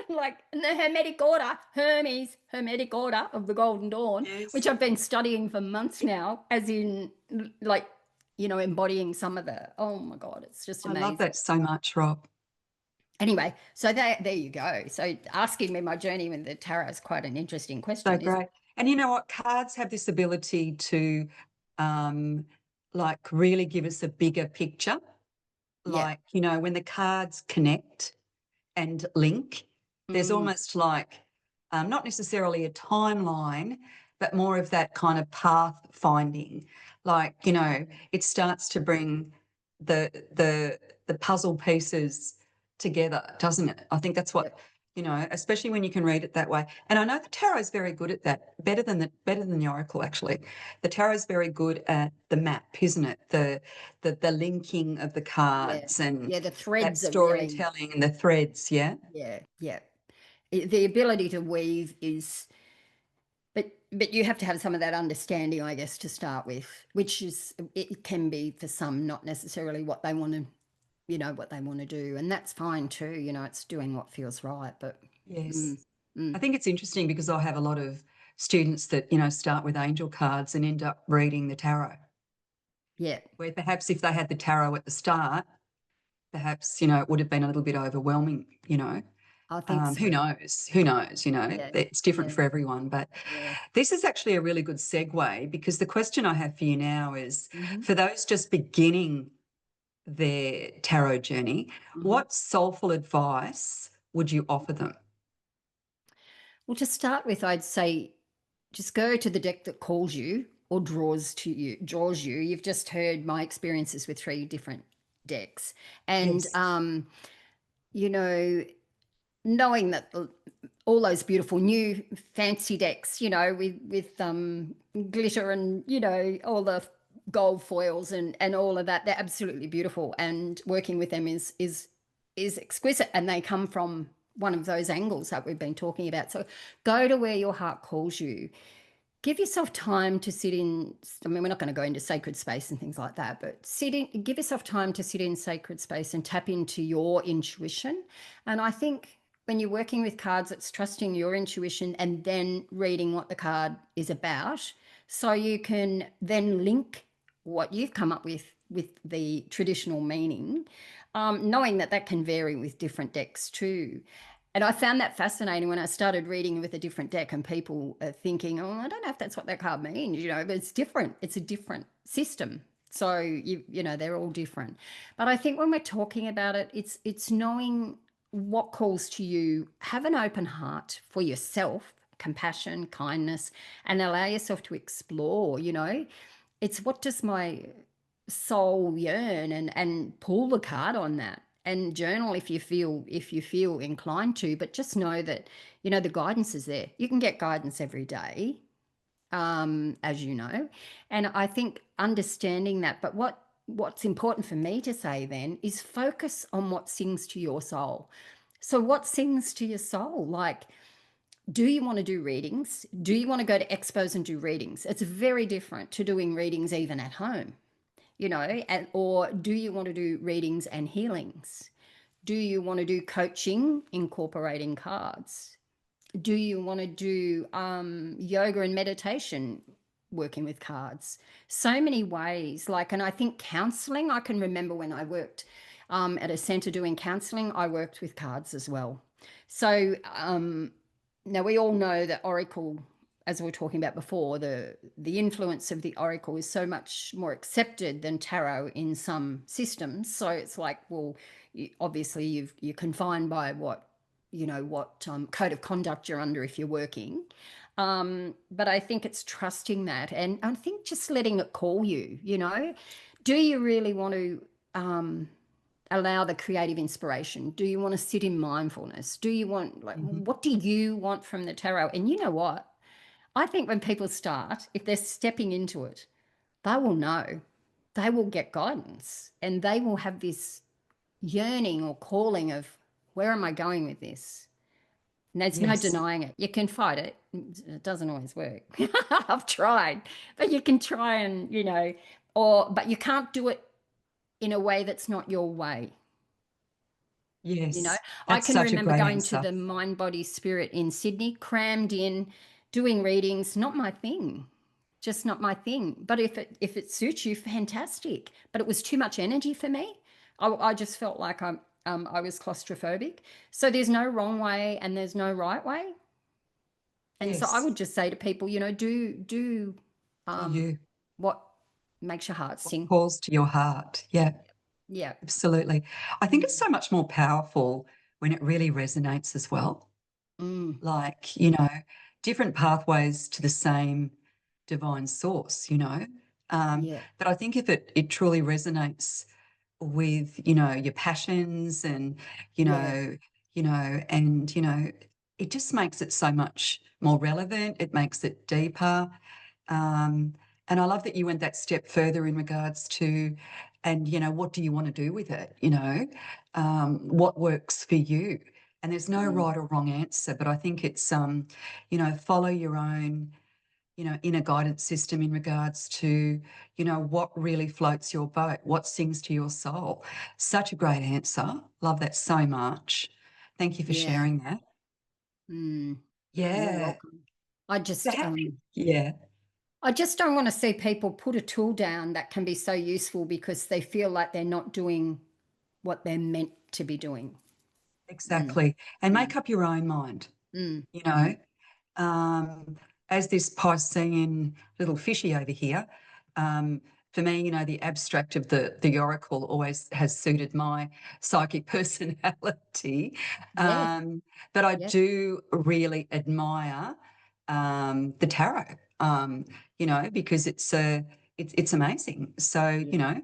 Speaker 2: like in the Hermetic Order, Hermes, Hermetic Order of the Golden Dawn,
Speaker 1: Yes.
Speaker 2: which I've been studying for months now, as in like, embodying some of the, oh my God, it's just
Speaker 1: I love
Speaker 2: amazing.
Speaker 1: that so much, Rob.
Speaker 2: Anyway, so there you go. So asking me my journey with the tarot is quite an interesting
Speaker 1: So
Speaker 2: question, isn't
Speaker 1: great. And you know what? Cards have this ability to like really give us a bigger picture.
Speaker 2: it? Yeah.
Speaker 1: Like, when the cards connect and link, there's
Speaker 2: Mm,
Speaker 1: almost like not necessarily a timeline, but more of that kind of path finding. Like, it starts to bring the puzzle pieces together, doesn't it? I think that's what,
Speaker 2: yep.
Speaker 1: especially when you can read it that way. And I know the tarot is very good at that, better than the oracle actually. The tarot is very good at the map, isn't it? The linking of the
Speaker 2: Yeah.
Speaker 1: cards and
Speaker 2: Yeah. The
Speaker 1: that
Speaker 2: threads are really,
Speaker 1: storytelling and the threads, yeah?
Speaker 2: yeah. Yeah. The ability to weave is, but you have to have some of that understanding, I guess, to start with, which is, it can be for some not necessarily what they want to, what they want to do. And that's fine too. It's doing what feels right. But
Speaker 1: Yes.
Speaker 2: mm, mm,
Speaker 1: I think it's interesting because I have a lot of students that, start with angel cards and end up reading the tarot,
Speaker 2: yeah,
Speaker 1: where perhaps if they had the tarot at the start, perhaps, it would have been a little bit overwhelming,
Speaker 2: I think
Speaker 1: Who
Speaker 2: so.
Speaker 1: knows? Who knows?
Speaker 2: Yeah.
Speaker 1: It's different
Speaker 2: Yeah.
Speaker 1: for everyone. But
Speaker 2: Yeah.
Speaker 1: this is actually a really good segue because the question I have for you now is
Speaker 2: Hmm.
Speaker 1: for those just beginning their tarot journey,
Speaker 2: Hmm.
Speaker 1: what soulful advice would you offer them?
Speaker 2: Well, to start with, I'd say just go to the deck that calls you or draws you. You've just heard my experiences with three different decks. And
Speaker 1: Yes.
Speaker 2: you know, knowing that all those beautiful new fancy decks, with glitter and all the gold foils and all of that, they're absolutely beautiful. And working with them is exquisite, and they come from one of those angles that we've been talking about. So go to where your heart calls you. Give yourself time to sit in. I mean, we're not going to go into sacred space and things like that, but give yourself time to sit in sacred space and tap into your intuition. And I think when you're working with cards, it's trusting your intuition and then reading what the card is about, so you can then link what you've come up with the traditional meaning, knowing that that can vary with different decks too. And I found that fascinating when I started reading with a different deck, and people are thinking, oh, I don't know if that's what that card means, but it's different. It's a different system. So they're all different. But I think when we're talking about it, it's knowing what calls to you. Have an open heart for yourself, compassion, kindness, and allow yourself to explore. It's what does my soul yearn, and pull the card on that, and journal if you feel inclined to. But just know that the guidance is there. You can get guidance every day, as you know. And I think understanding that. But what's important for me to say then is focus on what sings to your soul. So what sings to your soul? Like, do you want to do readings? Do you want to go to expos and do readings? It's very different to doing readings even at home, you know, or do you want to do readings and healings? Do you want to do coaching incorporating cards? Do you want to do yoga and meditation working with cards? So many ways. Like, and I think counseling, I can remember when I worked at a center doing counseling, I worked with cards as well. So now we all know that Oracle, as we were talking about before, the influence of the Oracle is so much more accepted than tarot in some systems. So it's like, well, obviously you're confined by what, you know, what code of conduct you're under if you're working. But I think it's trusting that, and I think just letting it call you, you know. Do you really want to allow the creative inspiration? Do you want to sit in mindfulness? Do you want, like, what do you want from the tarot? And you know what? I think when people start, if they're stepping into it, they will know, they will get guidance, and they will have this yearning or calling of, where am I going with this? And there's no
Speaker 1: Yes.
Speaker 2: denying it. You can fight it. It doesn't always work. I've tried, but you can try and, you know, but you can't do it in a way that's not your way. You know,
Speaker 1: Yes.
Speaker 2: I
Speaker 1: That's
Speaker 2: can
Speaker 1: such a
Speaker 2: remember
Speaker 1: great
Speaker 2: going to
Speaker 1: answer.
Speaker 2: the Mind Body Spirit in Sydney, crammed in, doing readings, not my thing, just not my thing. But if it suits you, fantastic. But it was too much energy for me. I just felt like I was claustrophobic. So there's no wrong way and there's no right way. And so I
Speaker 1: Yes.
Speaker 2: would just say to people, you know, do
Speaker 1: Do you?
Speaker 2: what makes your heart
Speaker 1: What
Speaker 2: sing.
Speaker 1: calls to your heart? Yeah,
Speaker 2: Yeah.
Speaker 1: absolutely. I think it's
Speaker 2: Mm.
Speaker 1: so much more powerful when it really resonates as well.
Speaker 2: Mm.
Speaker 1: Like, you know, different pathways to the same divine source, you know.
Speaker 2: Yeah.
Speaker 1: But I think if it truly resonates with, you know, your passions and, you
Speaker 2: Yeah.
Speaker 1: know, and, you know, it just makes it so much more relevant. It makes it deeper. Um, and I love that you went that step further in regards to, and, you know, what do you want to do with it? You know, what works for you? And there's no
Speaker 2: Mm.
Speaker 1: right or wrong answer, but I think it's, you know, follow your own, you know, inner guidance system in regards to, you know, what really floats your boat, what sings to your soul. Such a great answer. Love that so much. Thank you for
Speaker 2: Yeah.
Speaker 1: sharing that.
Speaker 2: Mm. You're
Speaker 1: Yeah.
Speaker 2: welcome. I
Speaker 1: So
Speaker 2: just
Speaker 1: how, yeah,
Speaker 2: I just don't want to see people put a tool down that can be so useful because they feel like they're not doing what they're meant to be doing. Mm.
Speaker 1: exactly. And
Speaker 2: Mm.
Speaker 1: make up your own mind,
Speaker 2: Mm.
Speaker 1: you know. Um, as this Piscean little fishy over here, um, for me, you know, the abstract of the oracle always has suited my psychic personality.
Speaker 2: Yeah.
Speaker 1: But I
Speaker 2: Yeah.
Speaker 1: do really admire the tarot, you know, because it's amazing. So,
Speaker 2: Yeah.
Speaker 1: you know,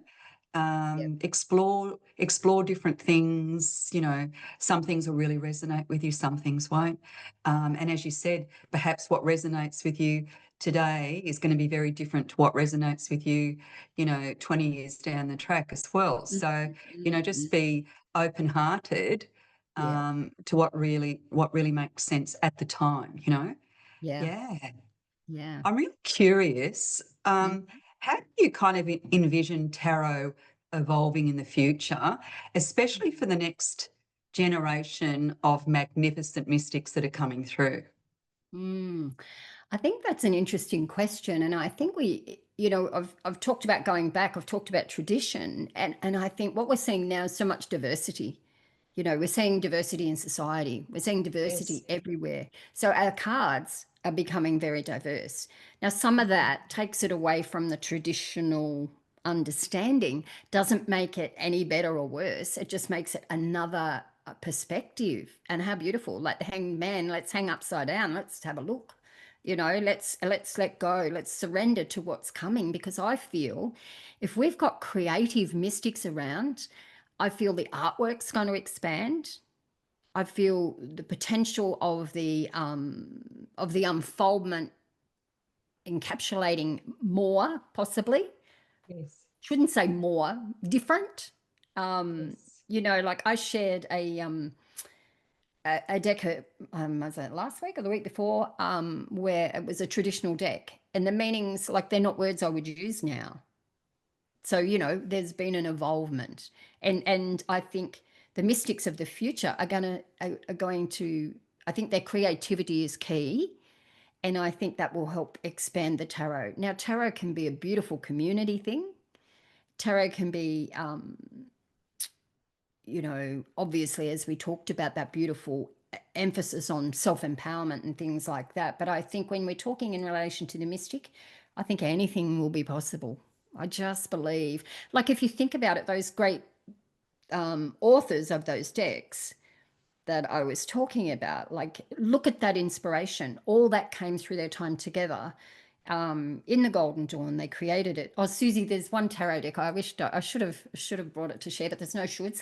Speaker 2: Yeah.
Speaker 1: explore different things. You know, some things will really resonate with you, some things won't. And as you said, perhaps what resonates with you today is going to be very different to what resonates with you, you know, 20 years down the track as well.
Speaker 2: Mm.
Speaker 1: So, you know,
Speaker 2: Mm.
Speaker 1: just
Speaker 2: Mm.
Speaker 1: be open-hearted
Speaker 2: Yeah.
Speaker 1: to what really makes sense at the time, you know.
Speaker 2: Yeah.
Speaker 1: Yeah.
Speaker 2: Yeah.
Speaker 1: I'm really curious.
Speaker 2: Mm.
Speaker 1: How do you kind of envision tarot evolving in the future, especially for the next generation of magnificent mystics that are coming through?
Speaker 2: Mm. I think that's an interesting question. And I think you know, I've talked about going back, I've talked about tradition. And I think what we're seeing now is so much diversity. You know, we're seeing diversity in society, we're seeing
Speaker 1: Yes.
Speaker 2: diversity everywhere. So our cards are becoming very diverse. Now, some of that takes it away from the traditional understanding, doesn't make it any better or worse. It just makes it another perspective. And how beautiful. Like the hanged man, let's hang upside down, let's have a look. You know, let's let go, let's surrender to what's coming, because I feel if we've got creative mystics around, I feel the artwork's going to expand. I feel the potential of the unfoldment encapsulating more, possibly.
Speaker 1: Yes.
Speaker 2: Shouldn't say more, different.
Speaker 1: Yes.
Speaker 2: You know, like I shared a deck, was it last week or the week before, where it was a traditional deck, and the meanings, like, they're not words I would use now. So, you know, there's been an evolvement, and I think the mystics of the future are going to. I think their creativity is key, and I think that will help expand the tarot. Now, tarot can be a beautiful community thing. Tarot can be, you know, obviously, as we talked about, that beautiful emphasis on self-empowerment and things like that. But I think when we're talking in relation to the mystic, I think anything will be possible. I just believe, like, if you think about it, those great authors of those decks that I was talking about, like, look at that inspiration. All that came through their time together. In the Golden Dawn, they created it. Oh, Susie, there's one tarot deck. I wished I should have brought it to share, but there's no shoulds.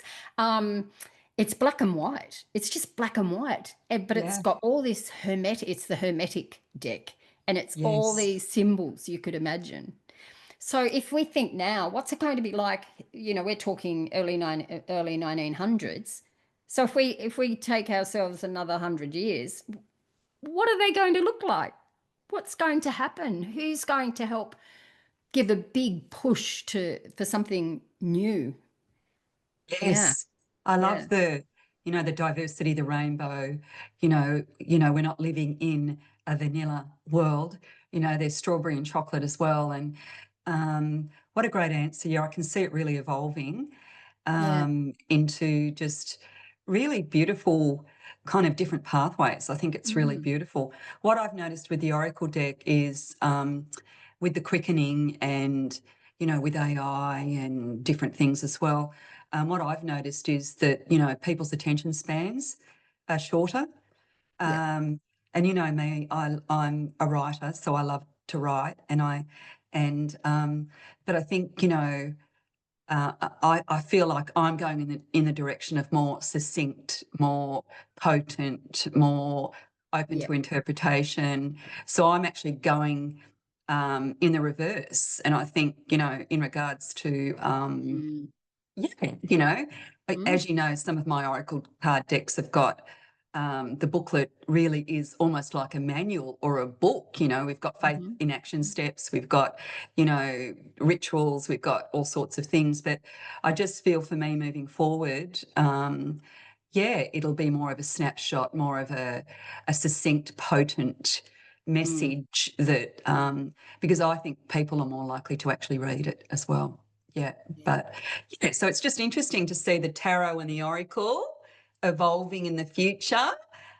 Speaker 2: It's black and white. It's just black and white, but it's
Speaker 1: Yeah.
Speaker 2: got all this hermetic. It's the hermetic deck, and it's all
Speaker 1: Yes.
Speaker 2: these symbols you could imagine. So if we think now, what's it going to be like? You know, we're talking early 1900s. So if we take ourselves another 100 years, what are they going to look like? What's going to happen? Who's going to help give a big push for something new? Yeah,
Speaker 1: Yes. I
Speaker 2: yeah,
Speaker 1: love the diversity, the rainbow. We're not living in a vanilla world. There's strawberry and chocolate as well. And what a great answer. Yeah, I can see it really evolving
Speaker 2: yeah.
Speaker 1: into just really beautiful kind of different pathways. I think it's really
Speaker 2: Mm,
Speaker 1: beautiful. What I've noticed with the Oracle deck is with the quickening and, with AI and different things as well. What I've noticed is that, people's attention spans are shorter.
Speaker 2: yep,
Speaker 1: Um, and you know me, I'm a writer, so I love to write, but I think, I feel like I'm going in the direction of more succinct, more potent, more open to
Speaker 2: yep.
Speaker 1: interpretation. So I'm actually going in the reverse. And I think, in regards to
Speaker 2: Mm,
Speaker 1: yeah,
Speaker 2: mm,
Speaker 1: as you know, some of my oracle card decks have got the booklet really is almost like a manual or a book. We've got faith
Speaker 2: mhm.
Speaker 1: in action steps, we've got, rituals, we've got all sorts of things. But I just feel for me moving forward, yeah, it'll be more of a snapshot, more of a succinct, potent
Speaker 2: Mm,
Speaker 1: message that, because I think people are more likely to actually read it as well. Yeah,
Speaker 2: yeah.
Speaker 1: but yeah, so it's just interesting to see the tarot and the oracle evolving in the future.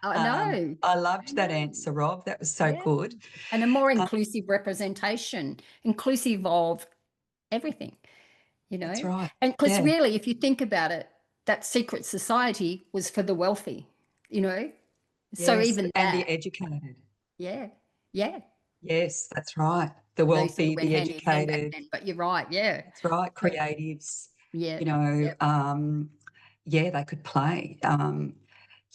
Speaker 2: I know.
Speaker 1: I
Speaker 2: I
Speaker 1: loved that
Speaker 2: know.
Speaker 1: answer, Rob. That was so
Speaker 2: Yeah.
Speaker 1: good.
Speaker 2: And a more
Speaker 1: Um,
Speaker 2: inclusive representation, inclusive of everything, you
Speaker 1: that's
Speaker 2: know?
Speaker 1: right.
Speaker 2: And because
Speaker 1: Yeah.
Speaker 2: really, if you think about it, that secret society was for the wealthy, you know? So
Speaker 1: Yes,
Speaker 2: even
Speaker 1: and the
Speaker 2: that,
Speaker 1: educated.
Speaker 2: yeah, yeah.
Speaker 1: Yes, that's right. The
Speaker 2: They sort of
Speaker 1: wealthy,
Speaker 2: went
Speaker 1: the
Speaker 2: hand in hand back
Speaker 1: educated.
Speaker 2: then, but you're right, yeah.
Speaker 1: That's right.
Speaker 2: So,
Speaker 1: Creatives.
Speaker 2: yeah,
Speaker 1: You know,
Speaker 2: yeah.
Speaker 1: um, yeah, they could play.
Speaker 2: And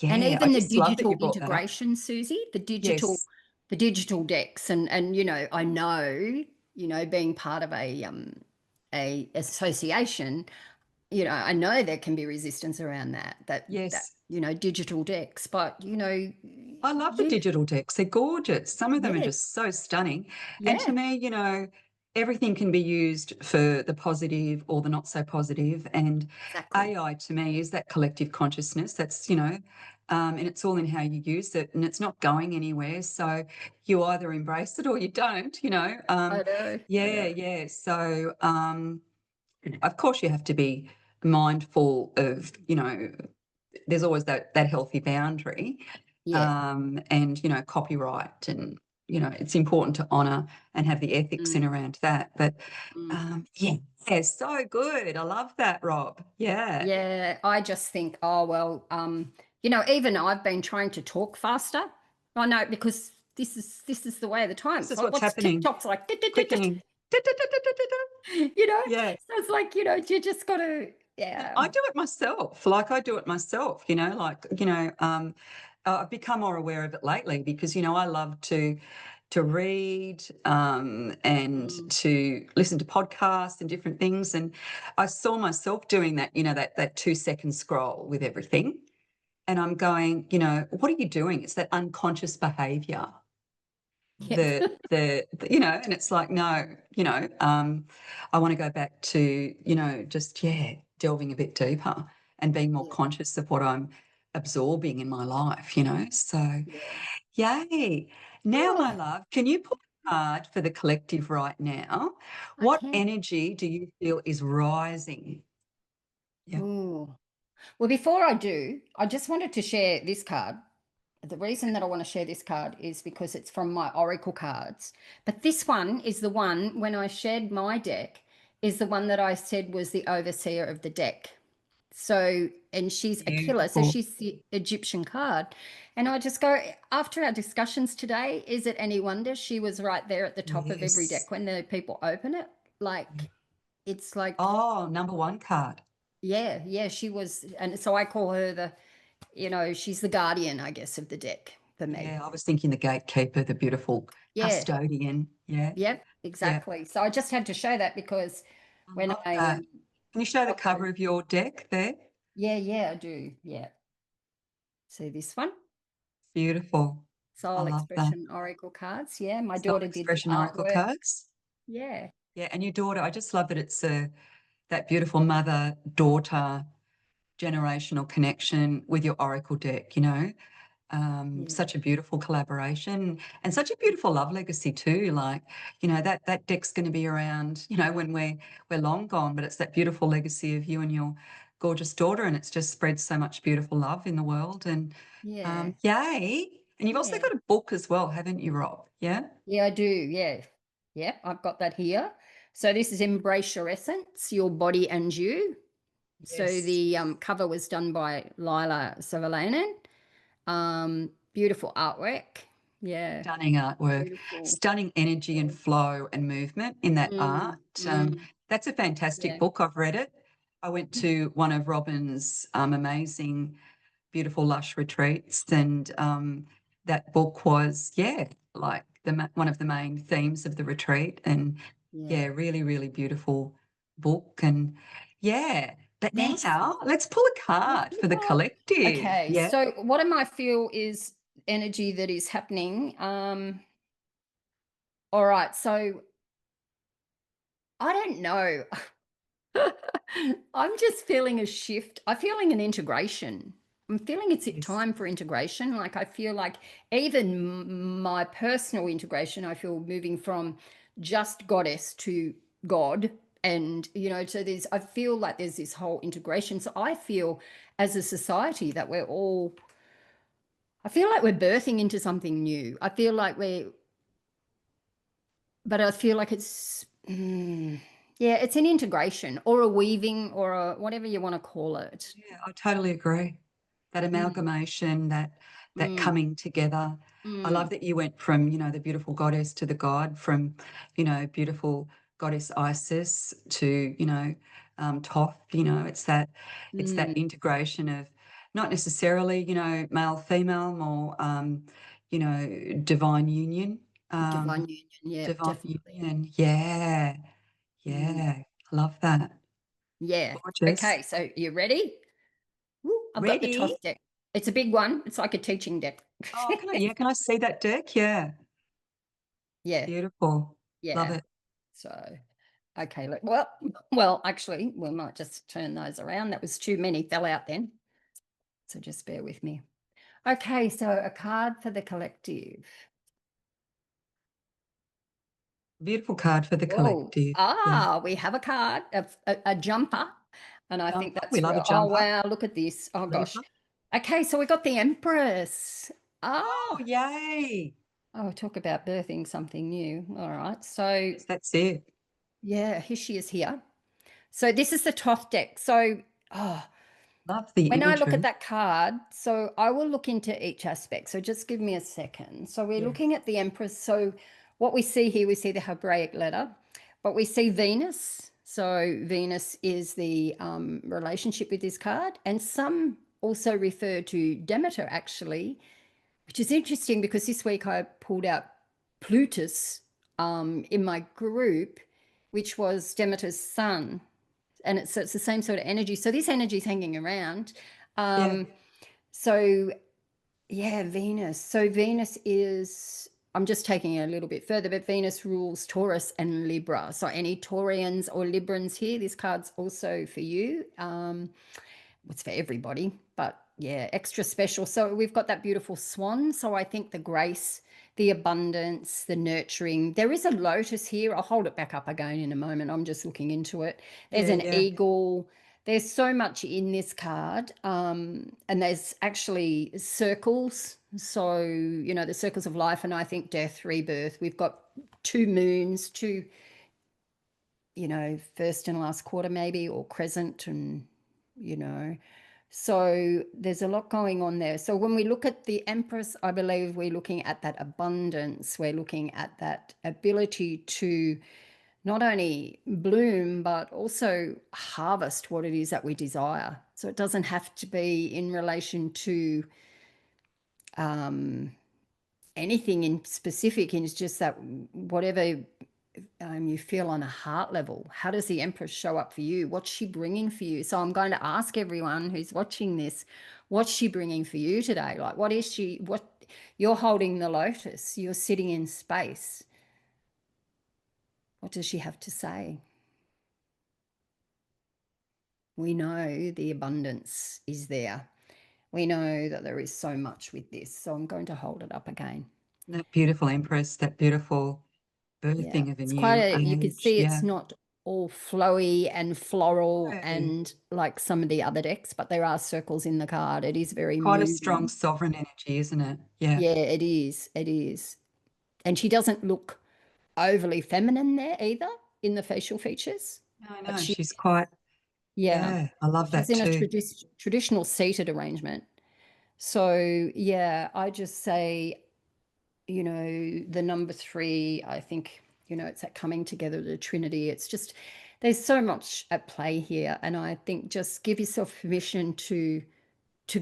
Speaker 1: Yeah, I
Speaker 2: even the
Speaker 1: just love that
Speaker 2: digital
Speaker 1: you brought that up.
Speaker 2: integration, Susie,
Speaker 1: Yes.
Speaker 2: the digital decks, and you know, I know, you know, being part of a association, you know, I know there can be resistance around that
Speaker 1: Yes.
Speaker 2: you know, digital decks, but you know,
Speaker 1: I love the
Speaker 2: yeah,
Speaker 1: digital decks. They're gorgeous. Some of them are
Speaker 2: yeah,
Speaker 1: just so stunning. And to
Speaker 2: yeah,
Speaker 1: me, everything can be used for the positive or the not so positive. And
Speaker 2: exactly.
Speaker 1: AI to me is that collective consciousness. That's, and it's all in how you use it, and it's not going anywhere. So you either embrace it or you don't.
Speaker 2: I know, I
Speaker 1: Yeah,
Speaker 2: know.
Speaker 1: yeah. So, of course, you have to be mindful of, there's always that healthy boundary,
Speaker 2: Yeah.
Speaker 1: and copyright, and it's important to honour and have the ethics in
Speaker 2: Mm,
Speaker 1: around that. But
Speaker 2: mm.
Speaker 1: yeah, yeah, so good. I love that, Rob. Yeah,
Speaker 2: Yeah, I just think, oh well, you know, even I've been trying to talk faster. I know because this is the way of the
Speaker 1: this
Speaker 2: times.
Speaker 1: is
Speaker 2: Like,
Speaker 1: what's
Speaker 2: what's
Speaker 1: happening.
Speaker 2: TikTok's like,
Speaker 1: Quickening.
Speaker 2: you know?
Speaker 1: Yeah.
Speaker 2: So it's like, you know, you just gotta, yeah,
Speaker 1: I do it myself. Like I do it myself, I've become more aware of it lately because, I love to, to read and
Speaker 2: Mm.
Speaker 1: to listen to podcasts and different things. And I saw myself doing that, that 2-second scroll with everything. And I'm going, what are you doing? It's that unconscious behavior.
Speaker 2: Yep.
Speaker 1: And it's like, no, I want to go back to, just, delving a bit deeper and being more
Speaker 2: Yeah.
Speaker 1: conscious of what I'm absorbing in my life, So,
Speaker 2: Yeah.
Speaker 1: yay. Now, my
Speaker 2: Oh,
Speaker 1: love, can you pull a card for the collective right now?
Speaker 2: I
Speaker 1: What
Speaker 2: can.
Speaker 1: energy do you feel is rising? Yeah.
Speaker 2: Ooh. Well, before I do, I just wanted to share this card. The reason that I want to share this card is because it's from my oracle cards. But this one is the one, when I shared my deck, is the one that I said was the overseer of the deck. So, and she's Aquila, so
Speaker 1: Beautiful.
Speaker 2: she's the Egyptian card. And I just go, after our discussions today, is it any wonder she was right there at the top of every
Speaker 1: Yes.
Speaker 2: deck when the people open it? Like, it's like,
Speaker 1: Oh, number one card.
Speaker 2: yeah, she was. And so I call her she's the guardian, I guess, of the deck for me.
Speaker 1: Yeah, I was thinking the gatekeeper, the beautiful
Speaker 2: Yeah,
Speaker 1: custodian. Yeah,
Speaker 2: yep,
Speaker 1: yeah.
Speaker 2: exactly. So I just had to show that because
Speaker 1: I
Speaker 2: when
Speaker 1: love
Speaker 2: I
Speaker 1: that. Can you show the
Speaker 2: got
Speaker 1: cover of your deck there?
Speaker 2: yeah, I do. Yeah. See this one?
Speaker 1: Beautiful. I
Speaker 2: Soul
Speaker 1: love that.
Speaker 2: Expression Oracle cards. Yeah, my
Speaker 1: Soul
Speaker 2: daughter did the
Speaker 1: Expression Oracle
Speaker 2: artwork.
Speaker 1: cards.
Speaker 2: Yeah.
Speaker 1: Yeah, and your daughter, I just love that it's that beautiful mother-daughter generational connection with your Oracle deck,
Speaker 2: Yeah.
Speaker 1: such a beautiful collaboration and such a beautiful love legacy too. Like, that deck's going to be around, when we're long gone, but it's that beautiful legacy of you and your gorgeous daughter, and it's just spread so much beautiful love in the world. And
Speaker 2: Yeah.
Speaker 1: yay! And you've also
Speaker 2: Yeah.
Speaker 1: got a book as well, haven't you, Rob? Yeah.
Speaker 2: Yeah, I do. Yeah. Yeah, I've got that here. So this is Embrace Your Essence, Your Body and You. So
Speaker 1: Yes.
Speaker 2: the cover was done by Lila Savalainen. Beautiful artwork. Yeah,
Speaker 1: Stunning artwork,
Speaker 2: beautiful.
Speaker 1: stunning energy and flow and movement in that art.
Speaker 2: Mm, mm,
Speaker 1: That's a fantastic
Speaker 2: yeah,
Speaker 1: book. I've read it. I went to one of Robyn's amazing, beautiful, lush retreats, and that book was, like one of the main themes of the retreat. And
Speaker 2: yeah.
Speaker 1: really, really beautiful book. And yeah, but
Speaker 2: Thanks.
Speaker 1: now let's pull a card for the collective.
Speaker 2: Okay,
Speaker 1: Yeah.
Speaker 2: so what am I feel is energy that is happening? All right, so I don't know. I'm just feeling a shift. I'm feeling an integration. I'm feeling it's
Speaker 1: Yes.
Speaker 2: time for integration. Like I feel like even my personal integration, I feel moving from just goddess to God. And, so I feel like there's this whole integration. So I feel as a society that I feel like we're birthing into something new. I feel like but I feel like yeah, it's an integration or a weaving or whatever you want to call it.
Speaker 1: Yeah, I totally agree. That
Speaker 2: Mm,
Speaker 1: amalgamation, that
Speaker 2: mm,
Speaker 1: coming together. I love
Speaker 2: mm,
Speaker 1: that you went from, the beautiful goddess to the god, from, beautiful goddess Isis to, Thoth. It's that
Speaker 2: mm.
Speaker 1: integration of not necessarily, male, female, more, divine union.
Speaker 2: Divine
Speaker 1: Um,
Speaker 2: union, yeah,
Speaker 1: divine
Speaker 2: definitely.
Speaker 1: union. Yeah,
Speaker 2: Mm,
Speaker 1: yeah. I love that.
Speaker 2: yeah.
Speaker 1: Gorgeous.
Speaker 2: Okay, so you ready? Woo, I've got the
Speaker 1: Ready?
Speaker 2: Toth deck. It's a big one. It's like a teaching deck.
Speaker 1: Oh, can I see that deck? Yeah.
Speaker 2: Yeah,
Speaker 1: Beautiful. Love
Speaker 2: yeah.
Speaker 1: it.
Speaker 2: So, okay, look, well, actually, we might just turn those around. That was too many, fell out then. So just bear with me. Okay, so a card for the collective.
Speaker 1: Beautiful card for the
Speaker 2: Whoa.
Speaker 1: collective. Yeah.
Speaker 2: We have a card, a jumper. And I think
Speaker 1: Jumper. We
Speaker 2: that's
Speaker 1: love a
Speaker 2: real. Oh,
Speaker 1: jumper.
Speaker 2: wow. Look at this. Oh, gosh.
Speaker 1: Leaper.
Speaker 2: Okay. So we got the Empress.
Speaker 1: Oh,
Speaker 2: Oh,
Speaker 1: yay.
Speaker 2: talk about birthing something new. All right. So,
Speaker 1: Yes, that's it.
Speaker 2: yeah, here she is here. So this is the Toth deck. So, oh,
Speaker 1: Love the
Speaker 2: when I look at
Speaker 1: imagery.
Speaker 2: that card, so I will look into each aspect. So just give me a second. So we're
Speaker 1: Yeah.
Speaker 2: looking at the Empress. So what we see here, we see the Hebraic letter, but we see Venus. So Venus is the relationship with this card. And some also refer to Demeter, actually, which is interesting because this week I pulled out Plutus in my group, which was Demeter's son. And it's the same sort of energy. So this energy is hanging around.
Speaker 1: Yeah.
Speaker 2: So yeah, Venus. So Venus is, I'm just taking it a little bit further, but Venus rules Taurus and Libra. So any Taurians or Librans here, this card's also for you. It's for everybody, but yeah, extra special. So we've got that beautiful swan. So I think the grace, the abundance, the nurturing. There is a lotus here. I'll hold it back up again in a moment. I'm just looking into it. There's
Speaker 1: Yeah.
Speaker 2: an
Speaker 1: Yeah.
Speaker 2: eagle. There's so much in this card. And there's actually circles. So, you know, the circles of life, and I think death, rebirth. We've got two moons, two, you know, first and last quarter maybe, or crescent, and, you know, so there's a lot going on there. So when we look at the Empress, I believe we're looking at that abundance. We're looking at that ability to not only bloom, but also harvest what it is that we desire. So it doesn't have to be in relation to anything in specific. It's just that whatever you feel on a heart level. How does the Empress show up for you? What's she bringing for you? So I'm going to ask everyone who's watching this, what's she bringing for you today? Like, what is she, what, you're holding the lotus, you're sitting in space. What does she have to say? We know the abundance is there. We know that there is so much with this. So I'm going to hold it up again.
Speaker 1: That beautiful Empress, that beautiful
Speaker 2: Yeah,
Speaker 1: birthing of a
Speaker 2: it's quite
Speaker 1: new
Speaker 2: a, you can
Speaker 1: age.
Speaker 2: see it's
Speaker 1: Yeah.
Speaker 2: not all flowy and floral
Speaker 1: No.
Speaker 2: and like some of the other decks, but there are circles in the card. It is very
Speaker 1: Quite a strong
Speaker 2: moving.
Speaker 1: sovereign energy, isn't it? Yeah.
Speaker 2: Yeah, it is. It is. And she doesn't look overly feminine there either in the facial features,
Speaker 1: No,
Speaker 2: but
Speaker 1: no, she's quite,
Speaker 2: yeah,
Speaker 1: yeah, I love
Speaker 2: she's
Speaker 1: that
Speaker 2: in a
Speaker 1: too.
Speaker 2: traditional seated arrangement. So yeah, I just say, you know, the number three, I think, you know, it's that coming together, the Trinity. It's just, there's so much at play here. And I think just give yourself permission to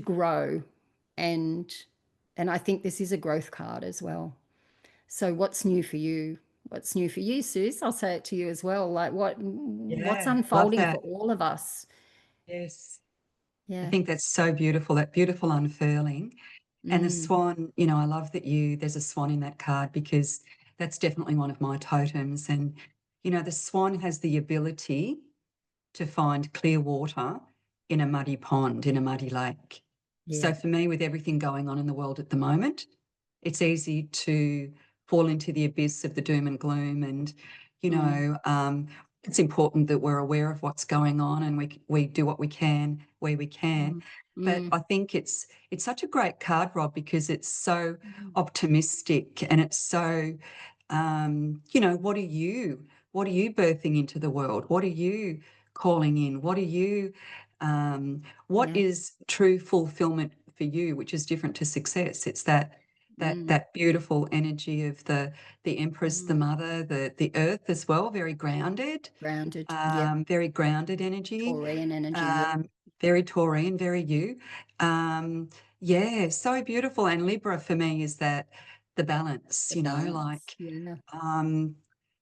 Speaker 2: grow. And I think this is a growth card as well. So what's new for you? What's new for you, Suze? I'll say it to you as well. Like what's
Speaker 1: Yeah, love
Speaker 2: unfolding for
Speaker 1: that.
Speaker 2: all of us?
Speaker 1: Yes. I
Speaker 2: Yeah.
Speaker 1: think that's so beautiful, that beautiful unfurling. And the
Speaker 2: Mm.
Speaker 1: swan, you know, I love that there's a swan in that card because that's definitely one of my totems. And, you know, the swan has the ability to find clear water in a muddy pond, in a muddy lake. So
Speaker 2: Yeah.
Speaker 1: for me, with everything going on in the world at the moment, it's easy to fall into the abyss of the doom and gloom. And, you
Speaker 2: Mm.
Speaker 1: know, it's important that we're aware of what's going on and we do what we can where we can.
Speaker 2: Mm.
Speaker 1: But
Speaker 2: Mm.
Speaker 1: I think it's such a great card, Rob, because it's so
Speaker 2: Mm.
Speaker 1: optimistic and it's so, you know, what are you birthing into the world? What are you calling in? What are you, what
Speaker 2: Yeah.
Speaker 1: is true fulfillment for you, which is different to success? It's
Speaker 2: Mm.
Speaker 1: that beautiful energy of the Empress, the
Speaker 2: Mm.
Speaker 1: Mother, the Earth as well,
Speaker 2: Grounded. Yep.
Speaker 1: very grounded energy,
Speaker 2: Taurian energy. Yep.
Speaker 1: um, very Taurian, very you. Yeah, so beautiful. And Libra for me is that the balance,
Speaker 2: The
Speaker 1: you know,
Speaker 2: balance.
Speaker 1: like
Speaker 2: Yeah.
Speaker 1: um,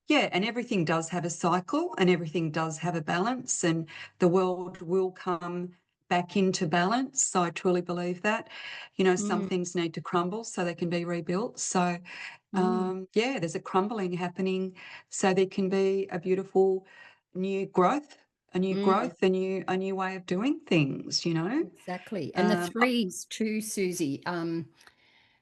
Speaker 1: yeah, and everything does have a cycle and everything does have a balance, and the world will come back into balance. So I truly believe that. You know, some
Speaker 2: Mm.
Speaker 1: things need to crumble so they can be rebuilt. So,
Speaker 2: Mm.
Speaker 1: yeah, there's a crumbling happening so there can be a beautiful new growth,
Speaker 2: Mm.
Speaker 1: a new way of doing things, you know.
Speaker 2: Exactly. And the
Speaker 1: Um,
Speaker 2: threes too, Susie,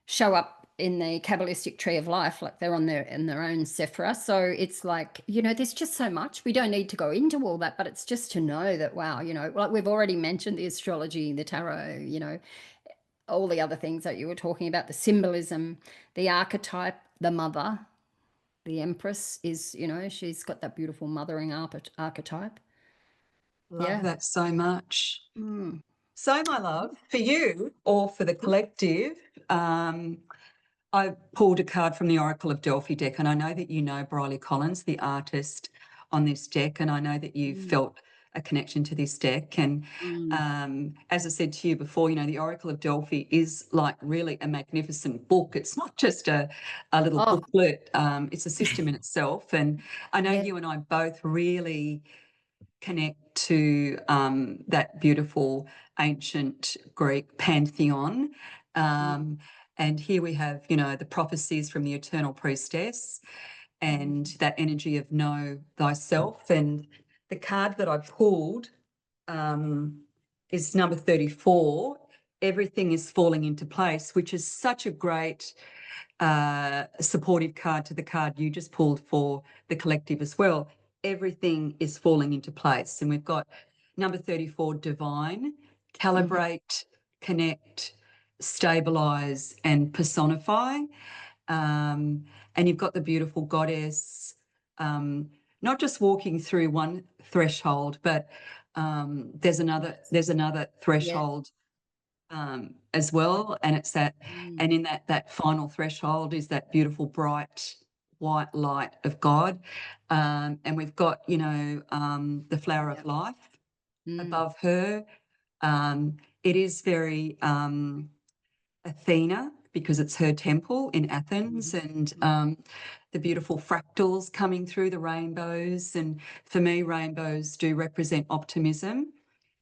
Speaker 2: show up in the Kabbalistic tree of life, like they're on their in their own Sephira. So it's like, you know, there's just so much. We don't need to go into all that, but it's just to know that, wow, you know, like we've already mentioned the astrology, the tarot, you know, all the other things that you were talking about, the symbolism, the archetype, the mother, the Empress is, you know, she's got that beautiful mothering archetype.
Speaker 1: Love
Speaker 2: Yeah.
Speaker 1: that so much.
Speaker 2: Mm.
Speaker 1: So, my love, for you or for the collective, I pulled a card from the Oracle of Delphi deck, and I know that you know Briley Collins, the artist on this deck, and I know that you've
Speaker 2: Mm.
Speaker 1: felt a connection to this deck. And as I said to you before, you know, the Oracle of Delphi is like really a magnificent book. It's not just a little
Speaker 2: Oh,
Speaker 1: booklet. It's a system in itself. And I know
Speaker 2: yeah.
Speaker 1: you and I both really connect to that beautiful ancient Greek pantheon. And here we have, you know, the prophecies from the eternal priestess and that energy of know thyself. And the card that I pulled is number 34. Everything is falling into place, which is such a great supportive card to the card you just pulled for the collective as well. Everything is falling into place. And we've got number 34, divine, calibrate, connect, stabilize, and personify. And you've got the beautiful goddess, not just walking through one threshold, but there's another
Speaker 2: Yeah.
Speaker 1: threshold as well, and it's that,
Speaker 2: Mm.
Speaker 1: and in that final threshold is that beautiful bright white light of God, and we've got, you know, the flower of life above her. It is very Athena, because it's her temple in Athens, and the beautiful fractals coming through the rainbows. And for me, rainbows do represent optimism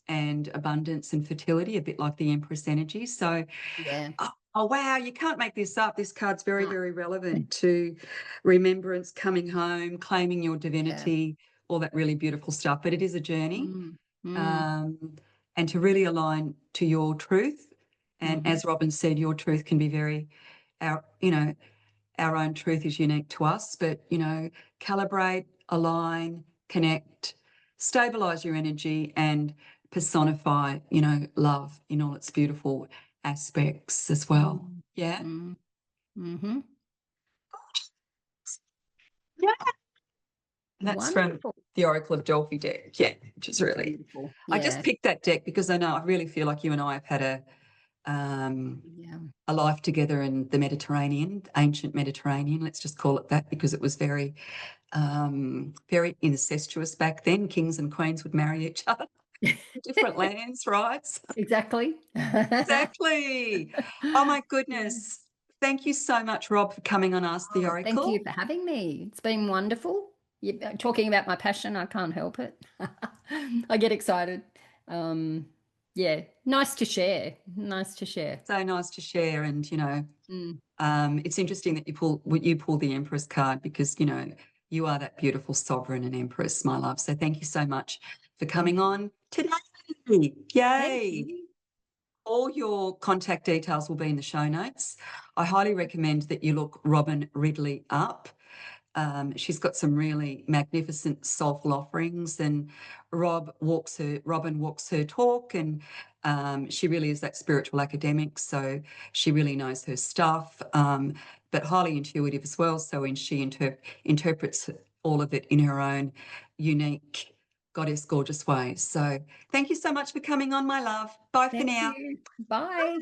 Speaker 1: and abundance and fertility, a bit like the Empress energy. So,
Speaker 2: Yeah.
Speaker 1: oh wow, you can't make this up. This card's very, very relevant to remembrance, coming home, claiming your
Speaker 2: Yeah.
Speaker 1: divinity, all that really beautiful stuff. But it is a journey,
Speaker 2: Mm. Mm.
Speaker 1: um, and to really align to your truth. And
Speaker 2: Mhm.
Speaker 1: as Robyn said, your truth can be very, you know, our own truth is unique to us, but, you know, calibrate, align, connect, stabilize your energy, and personify, you know, love in all its beautiful aspects as well.
Speaker 2: Mm.
Speaker 1: Yeah.
Speaker 2: Mm. Mhm.
Speaker 1: Yeah. And that's from
Speaker 2: Wonderful.
Speaker 1: the Oracle of Delphi deck. Yeah, which is really,
Speaker 2: Beautiful.
Speaker 1: I just
Speaker 2: Yeah.
Speaker 1: picked that deck because I know, I really feel like you and I have had
Speaker 2: Yeah.
Speaker 1: a life together in the Mediterranean, ancient Mediterranean, let's just call it that, because it was very, very incestuous back then. Kings and queens would marry each other in different lands, right?
Speaker 2: Exactly.
Speaker 1: Exactly. Oh my
Speaker 2: Yeah.
Speaker 1: goodness. Thank you so much, Rob, for coming on Ask the
Speaker 2: Oh, thank you
Speaker 1: Oracle.
Speaker 2: for having me. It's been wonderful. You talking about my passion, I can't help it. I get excited. Um, yeah, nice to share. Nice to share.
Speaker 1: So nice to share. And, you know,
Speaker 2: Mm.
Speaker 1: it's interesting that you pull the Empress card, because, you know, you are that beautiful sovereign and Empress, my love. So thank you so much for
Speaker 2: Thank
Speaker 1: coming
Speaker 2: you.
Speaker 1: on today.
Speaker 2: Thank
Speaker 1: Yay.
Speaker 2: you.
Speaker 1: All your contact details will be in the show notes. I highly recommend that you look Robyn Ridley up. She's got some really magnificent soulful offerings, and Robyn walks her talk, and she really is that spiritual academic. So she really knows her stuff, but highly intuitive as well. So when she interprets all of it in her own unique, goddess gorgeous way. So thank you so much for coming on, my love. Bye for
Speaker 2: Thank
Speaker 1: now.
Speaker 2: you. Bye.